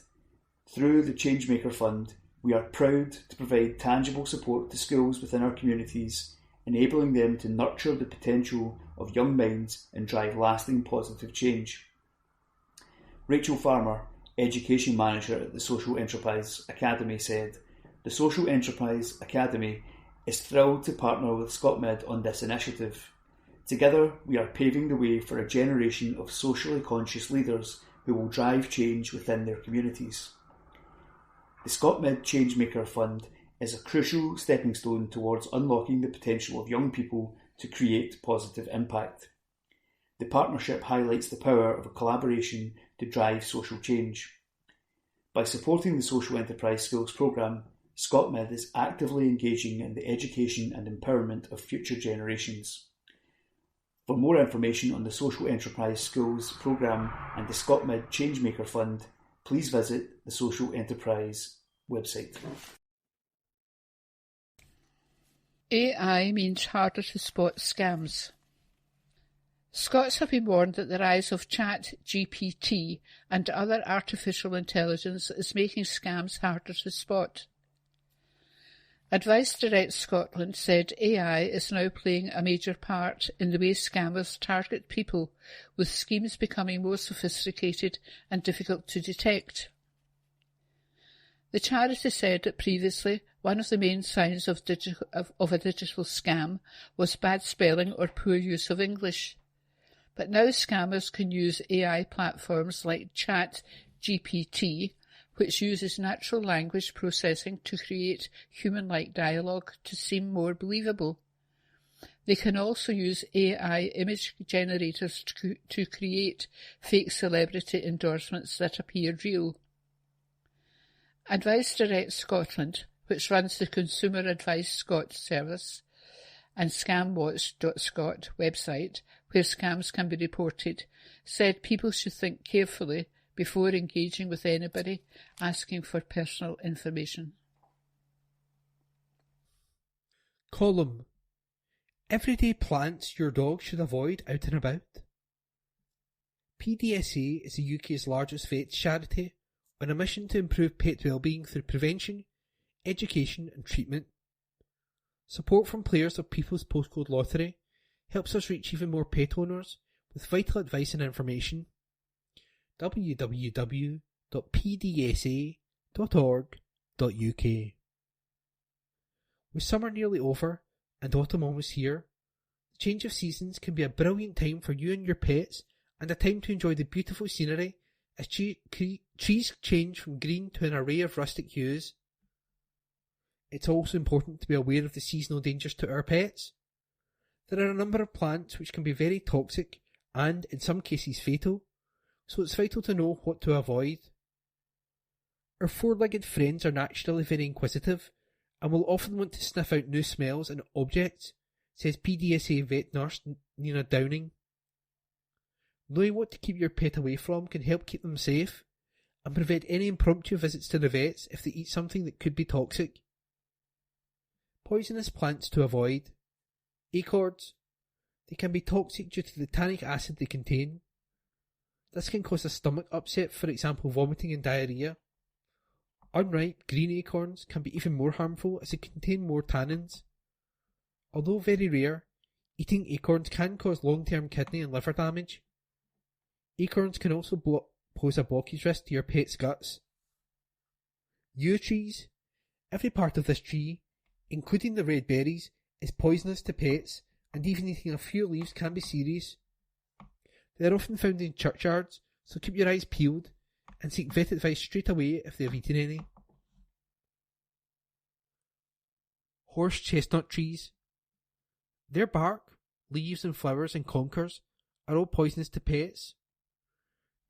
"Through the Changemaker Fund, we are proud to provide tangible support to schools within our communities, enabling them to nurture the potential of young minds and drive lasting positive change. Rachel Farmer, Education Manager at the Social Enterprise Academy, said, "The Social Enterprise Academy is thrilled to partner with ScotMed on this initiative. Together, we are paving the way for a generation of socially conscious leaders who will drive change within their communities." The ScotMed Changemaker Fund is a crucial stepping stone towards unlocking the potential of young people to create positive impact. The partnership highlights the power of a collaboration to drive social change. By supporting the Social Enterprise Schools programme, ScotMed is actively engaging in the education and empowerment of future generations. For more information on the Social Enterprise Schools programme and the ScotMed Changemaker Fund, please visit the Social Enterprise website. AI means harder to spot scams. Scots have been warned that the rise of ChatGPT and other artificial intelligence is making scams harder to spot. Advice Direct Scotland said AI is now playing a major part in the way scammers target people, with schemes becoming more sophisticated and difficult to detect. The charity said that previously one of the main signs of a digital scam was bad spelling or poor use of English. But now scammers can use AI platforms like ChatGPT, which uses natural language processing to create human-like dialogue to seem more believable. They can also use AI image generators to create fake celebrity endorsements that appear real. Advice Direct Scotland, which runs the Consumer Advice Scot service, and scamwatch.scot website, where scams can be reported, said people should think carefully before engaging with anybody asking for personal information. Column: Everyday plants your dog should avoid out and about. PDSA is the UK's largest vet charity on a mission to improve pet well-being through prevention, education and treatment. Support from players of People's Postcode Lottery helps us reach even more pet owners with vital advice and information. www.pdsa.org.uk. With summer nearly over and autumn almost here, the change of seasons can be a brilliant time for you and your pets, and a time to enjoy the beautiful scenery as trees change from green to an array of rustic hues. It's also important to be aware of the seasonal dangers to our pets. There are a number of plants which can be very toxic and, in some cases, fatal, so it's vital to know what to avoid. Our four-legged friends are naturally very inquisitive and will often want to sniff out new smells and objects, says PDSA vet nurse Nina Downing. Knowing what to keep your pet away from can help keep them safe and prevent any impromptu visits to the vets if they eat something that could be toxic. Poisonous plants to avoid. Acorns. They can be toxic due to the tannic acid they contain. This can cause a stomach upset, for example vomiting and diarrhea. Unripe green acorns can be even more harmful as they contain more tannins. Although very rare, eating acorns can cause long-term kidney and liver damage. Acorns can also pose a blockage risk to your pet's guts. Yew trees. Every part of this tree, including the red berries, is poisonous to pets, and even eating a few leaves can be serious. They are often found in churchyards, so keep your eyes peeled and seek vet advice straight away if they have eaten any. Horse chestnut trees. Their bark, leaves and flowers and conkers are all poisonous to pets.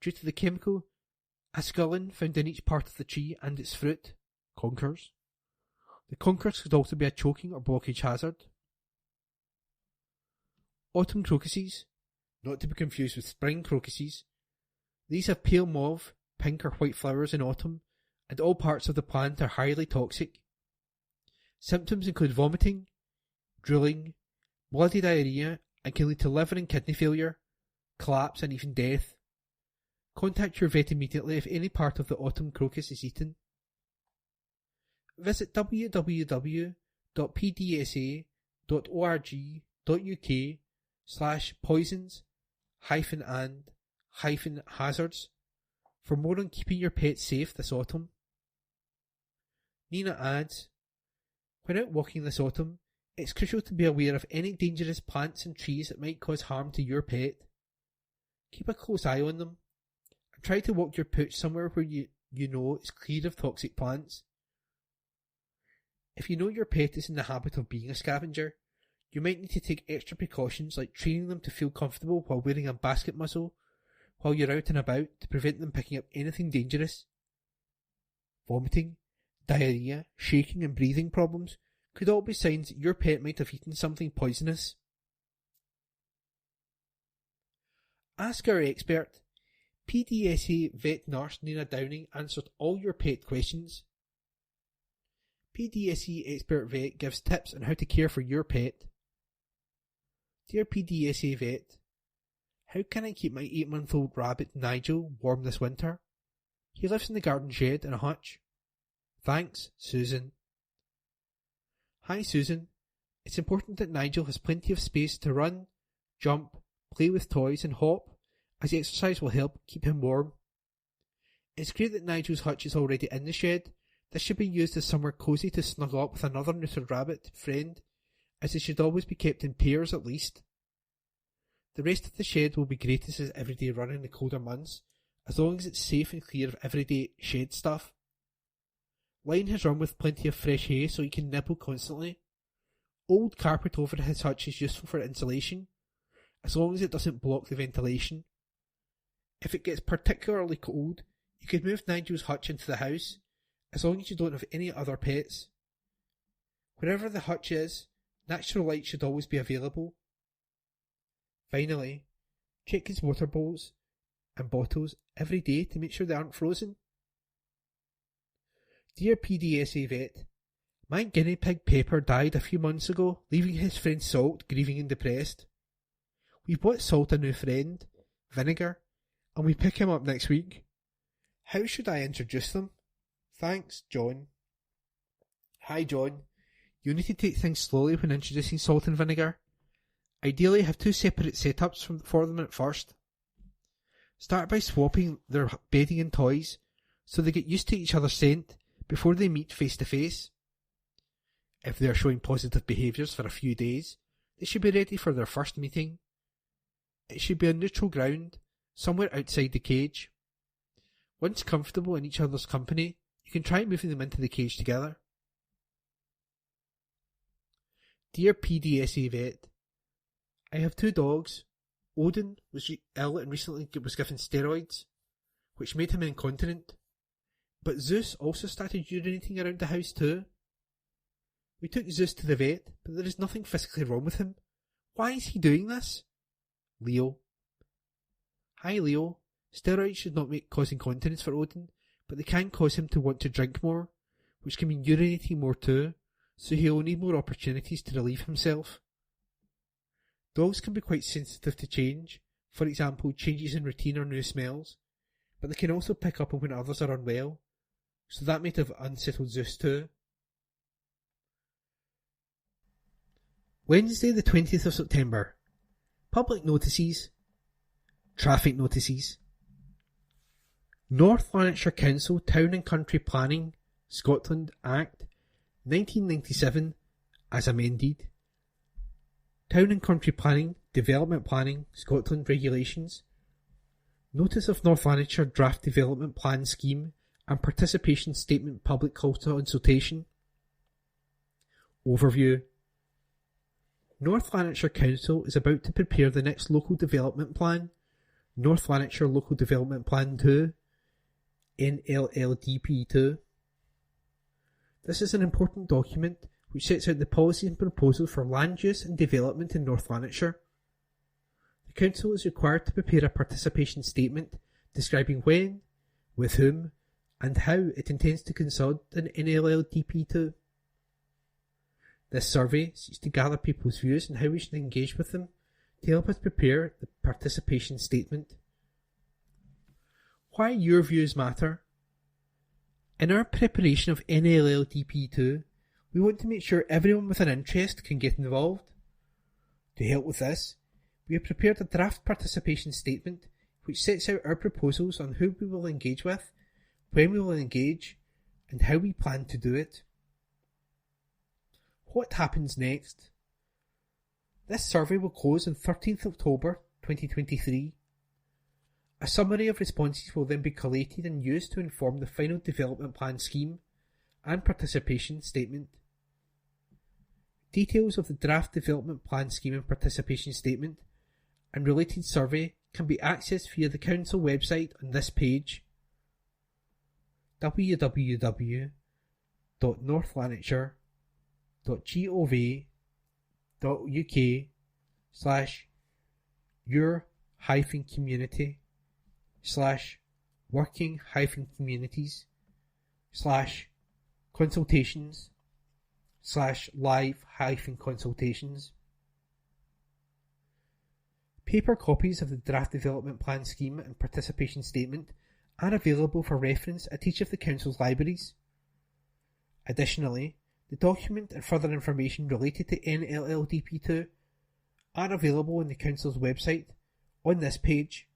Due to the chemical asculin found in each part of the tree and its fruit, conkers. The conkers could also be a choking or blockage hazard. Autumn crocuses, not to be confused with spring crocuses. These have pale mauve, pink or white flowers in autumn, and all parts of the plant are highly toxic. Symptoms include vomiting, drooling, bloody diarrhea, and can lead to liver and kidney failure, collapse and even death. Contact your vet immediately if any part of the autumn crocus is eaten. visit www.pdsa.org.uk/poisons-and-hazards for more on keeping your pets safe this autumn. Nina adds, when out walking this autumn, it's crucial to be aware of any dangerous plants and trees that might cause harm to your pet. Keep a close eye on them, and try to walk your pooch somewhere where you know is clear of toxic plants. If you know your pet is in the habit of being a scavenger, you might need to take extra precautions like training them to feel comfortable while wearing a basket muzzle while you're out and about to prevent them picking up anything dangerous. Vomiting, diarrhea, shaking and breathing problems could all be signs that your pet might have eaten something poisonous. Ask our expert. PDSA vet nurse Nina Downing answered all your pet questions. PDSA expert vet gives tips on how to care for your pet. Dear PDSA vet, how can I keep my 8-month-old rabbit Nigel warm this winter? He lives in the garden shed in a hutch. Thanks, Susan. Hi Susan, it's important that Nigel has plenty of space to run, jump, play with toys and hop, as exercise will help keep him warm. It's great that Nigel's hutch is already in the shed. This should be used as somewhere cosy to snuggle up with another neutered rabbit friend, as they should always be kept in pairs at least. The rest of the shed will be great as his everyday run in the colder months, as long as it's safe and clear of everyday shed stuff. Line his run with plenty of fresh hay so he can nibble constantly. Old carpet over his hutch is useful for insulation, as long as it doesn't block the ventilation. If it gets particularly cold, you could move Nigel's hutch into the house, as long as you don't have any other pets. Wherever the hutch is, natural light should always be available. Finally, check his water bowls and bottles every day to make sure they aren't frozen. Dear PDSA vet, my guinea pig Pepper died a few months ago, leaving his friend Salt grieving and depressed. We've bought Salt a new friend, Vinegar, and we pick him up next week. How should I introduce them? Thanks, John. Hi, John. You need to take things slowly when introducing Salt and Vinegar. Ideally, have 2 separate setups for them at first. Start by swapping their bedding and toys, so they get used to each other's scent before they meet face to face. If they are showing positive behaviours for a few days, they should be ready for their first meeting. It should be on neutral ground, somewhere outside the cage. Once comfortable in each other's company, you can try moving them into the cage together. Dear PDSA vet, I have 2 dogs. Odin was ill and recently was given steroids, which made him incontinent. But Zeus also started urinating around the house too. We took Zeus to the vet, but there is nothing physically wrong with him. Why is he doing this? Leo. Hi Leo. Steroids should not cause incontinence for Odin, but they can cause him to want to drink more, which can mean urinating more too, so he will need more opportunities to relieve himself. Dogs can be quite sensitive to change, for example changes in routine or new smells, but they can also pick up on when others are unwell, so that might have unsettled Zeus too. Wednesday the 20th of September. Public notices. Traffic notices. North Lanarkshire Council Town and Country Planning Scotland Act 1997 as amended. Town and Country Planning Development Planning Scotland Regulations. Notice of North Lanarkshire Draft Development Plan Scheme and Participation Statement Public Consultation. Overview. North Lanarkshire Council is about to prepare the next Local Development Plan, North Lanarkshire Local Development Plan 2, NLLDP2. This is an important document which sets out the policy and proposals for land use and development in North Lanarkshire. The Council is required to prepare a participation statement describing when, with whom, and how it intends to consult an NLLDP2. This survey seeks to gather people's views on how we should engage with them to help us prepare the participation statement. Why your views matter. In our preparation of NLLDP2, we want to make sure everyone with an interest can get involved. To help with this, we have prepared a draft participation statement which sets out our proposals on who we will engage with, when we will engage, and how we plan to do it. What happens next? This survey will close on 13th October 2023. A summary of responses will then be collated and used to inform the final development plan scheme and participation statement. Details of the draft development plan scheme and participation statement and related survey can be accessed via the Council website on this page: www.northlanarkshire.gov.uk/your-community/working-communities/live-consultations. Paper copies of the draft development plan scheme and participation statement are available for reference at each of the Council's libraries. Additionally, the document and further information related to NLLDP2 are available on the Council's website on this page: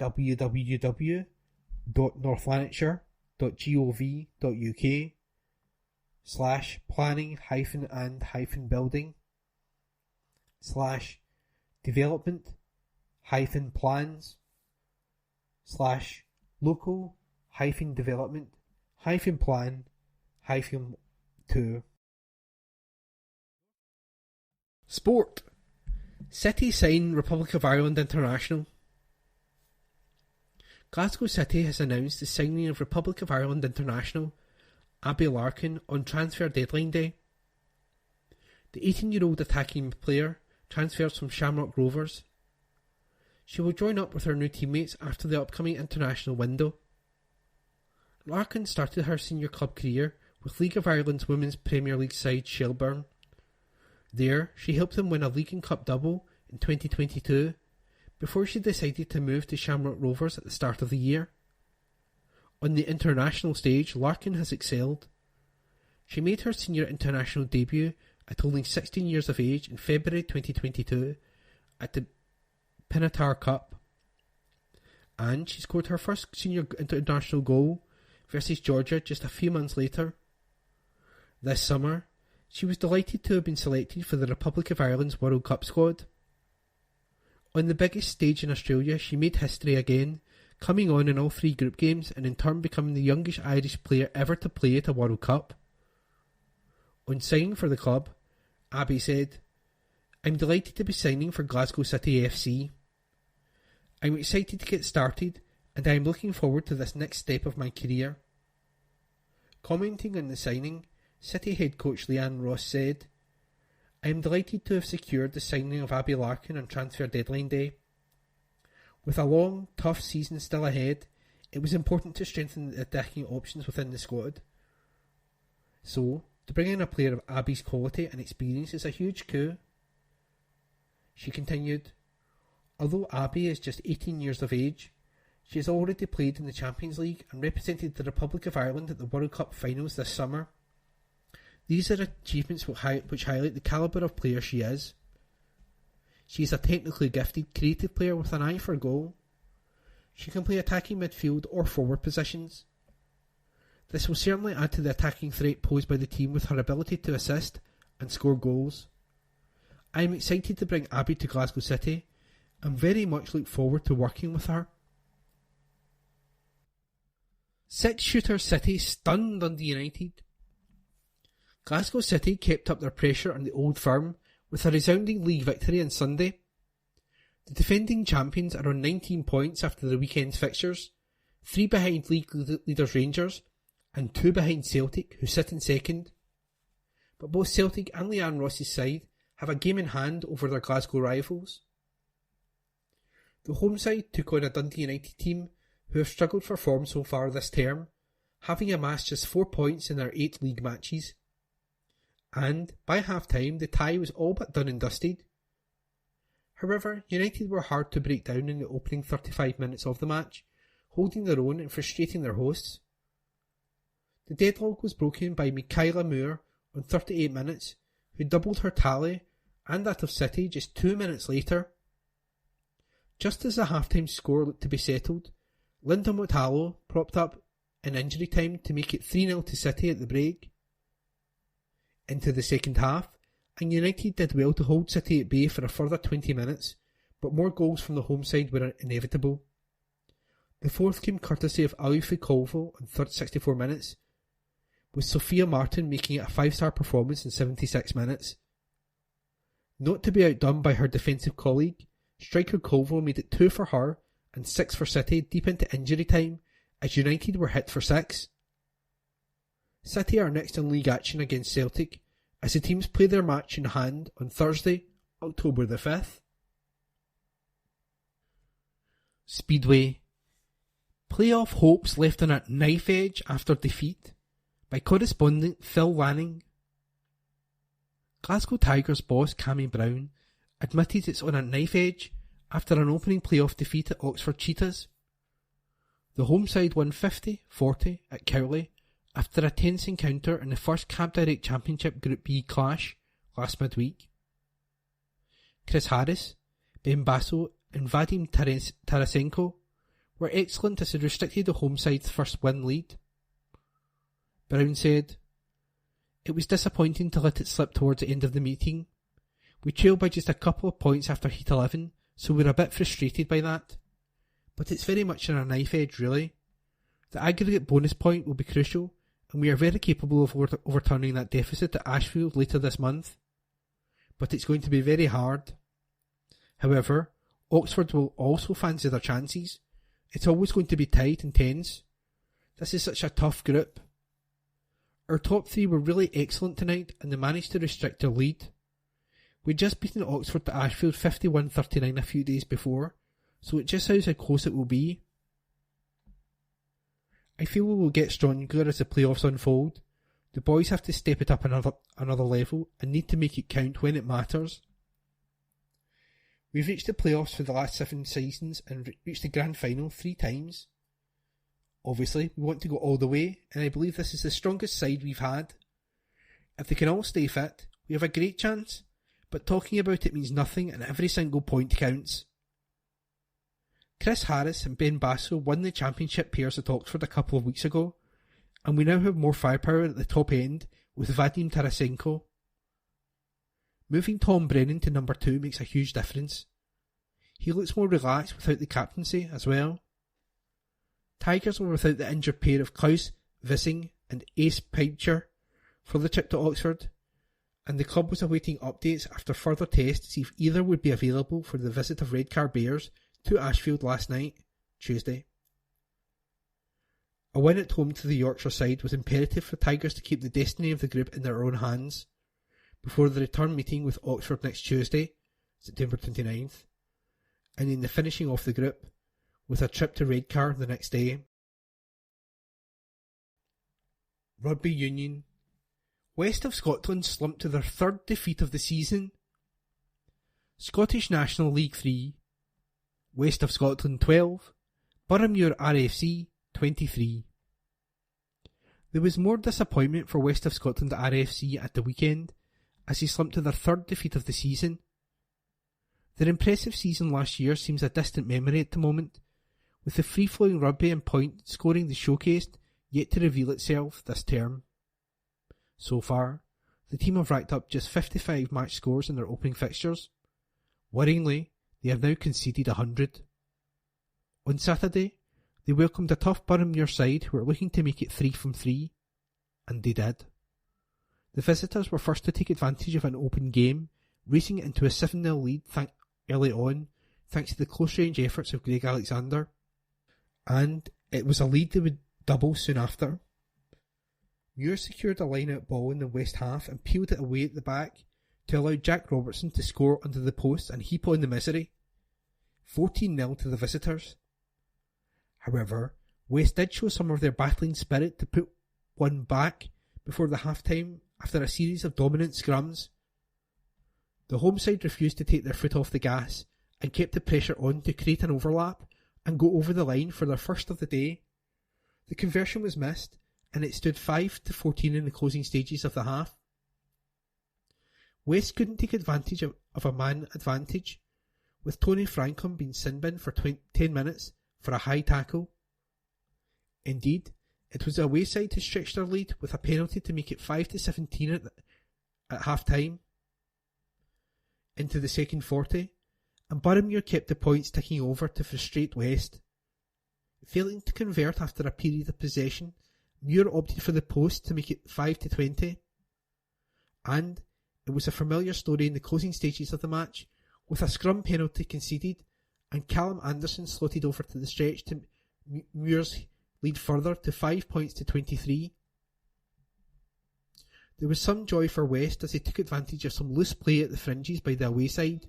www.northlanarkshire.gov.uk/planning-development-plan/local-development-plan-2. Sport. City sign Republic of Ireland International. Glasgow City has announced the signing of Republic of Ireland International Abby Larkin on transfer deadline day. The 18-year-old attacking player transfers from Shamrock Rovers. She will join up with her new teammates after the upcoming international window. Larkin started her senior club career with League of Ireland's Women's Premier League side Shelbourne. There, she helped them win a League and Cup double in 2022, before she decided to move to Shamrock Rovers at the start of the year. On the international stage, Larkin has excelled. She made her senior international debut at only 16 years of age in February 2022 at the Pinatar Cup, and she scored her first senior international goal versus Georgia just a few months later. This summer, she was delighted to have been selected for the Republic of Ireland's World Cup squad. On the biggest stage in Australia, she made history again, coming on in all three group games and in turn becoming the youngest Irish player ever to play at a World Cup. On signing for the club, Abby said, "I'm delighted to be signing for Glasgow City FC. I'm excited to get started and I am looking forward to this next step of my career." Commenting on the signing, City head coach Leanne Ross said, "I am delighted to have secured the signing of Abby Larkin on transfer deadline day. With a long, tough season still ahead, it was important to strengthen the attacking options within the squad. So, to bring in a player of Abby's quality and experience is a huge coup." She continued, "Although Abby is just 18 years of age, she has already played in the Champions League and represented the Republic of Ireland at the World Cup finals this summer. These are achievements which highlight the calibre of player she is. She is a technically gifted, creative player with an eye for goal. She can play attacking midfield or forward positions. This will certainly add to the attacking threat posed by the team with her ability to assist and score goals. I am excited to bring Abby to Glasgow City and very much look forward to working with her." Six-shooter City stunned Dundee United. Glasgow City kept up their pressure on the Old Firm with a resounding league victory on Sunday. The defending champions are on 19 points after the weekend's fixtures, 3 behind league leaders Rangers and 2 behind Celtic, who sit in second. But both Celtic and Leanne Ross's side have a game in hand over their Glasgow rivals. The home side took on a Dundee United team who have struggled for form so far this term, having amassed just 4 points in their 8 league matches. And, by half-time, the tie was all but done and dusted. However, United were hard to break down in the opening 35 minutes of the match, holding their own and frustrating their hosts. The deadlock was broken by Michaela Moore on 38 minutes, who doubled her tally and that of City just 2 minutes later. Just as the half-time score looked to be settled, Linda Motallo propped up in injury time to make it 3-0 to City at the break. Into the second half, and United did well to hold City at bay for a further 20 minutes, but more goals from the home side were inevitable. The fourth came courtesy of Alifi Colville on 64 minutes, with Sophia Martin making it a 5-star performance in 76 minutes. Not to be outdone by her defensive colleague, striker Colville made it 2 for her and 6 for City deep into injury time as United were hit for 6. City are next in league action against Celtic as the teams play their match in hand on Thursday, October the 5th. Speedway. Playoff hopes left on a knife edge after defeat, by correspondent Phil Lanning. Glasgow Tigers boss Cammy Brown admitted it's on a knife edge after an opening playoff defeat at Oxford Cheetahs. The home side won 50-40 at Cowley after a tense encounter in the first Cab Direct Championship Group B clash last midweek. Chris Harris, Ben Basso and Vadim Tarasenko were excellent as they restricted the home side's first win lead. Brown said, "It was disappointing to let it slip towards the end of the meeting. We trailed by just a couple of points after Heat 11, so we're a bit frustrated by that. But it's very much on a knife edge, really. The aggregate bonus point will be crucial, and we are very capable of overturning that deficit at Ashfield later this month. But it's going to be very hard. However, Oxford will also fancy their chances. It's always going to be tight and tense. This is such a tough group. Our top 3 were really excellent tonight and they managed to restrict their lead. We'd just beaten Oxford at Ashfield 51-39 a few days before, so it just shows how close it will be. I feel we will get stronger as the playoffs unfold. The boys have to step it up another level and need to make it count when it matters. We've reached the playoffs for the last 7 seasons and reached the grand final 3 times. Obviously, we want to go all the way, and I believe this is the strongest side we've had. If they can all stay fit, we have a great chance, but talking about it means nothing and every single point counts." Chris Harris and Ben Basso won the championship pairs at Oxford a couple of weeks ago, and we now have more firepower at the top end with Vadim Tarasenko. Moving Tom Brennan to number 2 makes a huge difference. He looks more relaxed without the captaincy as well. Tigers were without the injured pair of Klaus Vissing and Ace Picher for the trip to Oxford, and the club was awaiting updates after further tests to see if either would be available for the visit of Redcar Bears to Ashfield last night, Tuesday. A win at home to the Yorkshire side was imperative for Tigers to keep the destiny of the group in their own hands before the return meeting with Oxford next Tuesday, September 29th, and in the finishing off the group with a trip to Redcar the next day. Rugby Union. West of Scotland slumped to their 3rd defeat of the season. Scottish National League 3. West of Scotland 12. Boroughmuir RFC 23. There was more disappointment for West of Scotland RFC at the weekend as they slumped to their 3rd defeat of the season. Their impressive season last year seems a distant memory at the moment, with the free-flowing rugby and point scoring they showcased yet to reveal itself this term. So far, the team have racked up just 55 match scores in their opening fixtures. Worryingly, they have now conceded 100. On Saturday, they welcomed a tough Boroughmuir side who were looking to make it 3 from 3, and they did. The visitors were first to take advantage of an open game, racing it into a 7-0 lead early on, thanks to the close-range efforts of Greg Alexander. And it was a lead they would double soon after. Muir secured a line-out ball in the west half and peeled it away at the back to allow Jack Robertson to score under the post and heap on the misery. 14-0 to the visitors. However, West did show some of their battling spirit to put one back before the half-time after a series of dominant scrums. The home side refused to take their foot off the gas and kept the pressure on to create an overlap and go over the line for their first of the day. The conversion was missed, and it stood 5-14 in the closing stages of the half. West couldn't take advantage of a man advantage, with Tony Franklin being sin-binned for 10 minutes for a high tackle. Indeed, it was the away side who stretched their lead with a penalty to make it 5-17 at half-time into the second 40, and Boroughmuir kept the points ticking over to frustrate West. Failing to convert after a period of possession, Muir opted for the post to make it 5-20, and it was a familiar story in the closing stages of the match, with a scrum penalty conceded and Callum Anderson slotted over to the stretch to Muir's lead further to 5 points to 23. There was some joy for West as they took advantage of some loose play at the fringes by the away side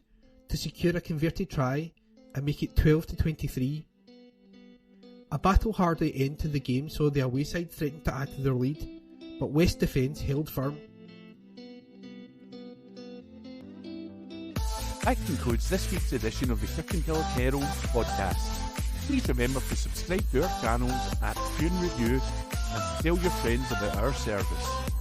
to secure a converted try and make it 12-23. A battle-hardy end to the game saw the away side threaten to add to their lead, but West defence held firm. That concludes this week's edition of the Kirkintilloch Herald podcast. Please remember to subscribe to our channels at Tune Review and to tell your friends about our service.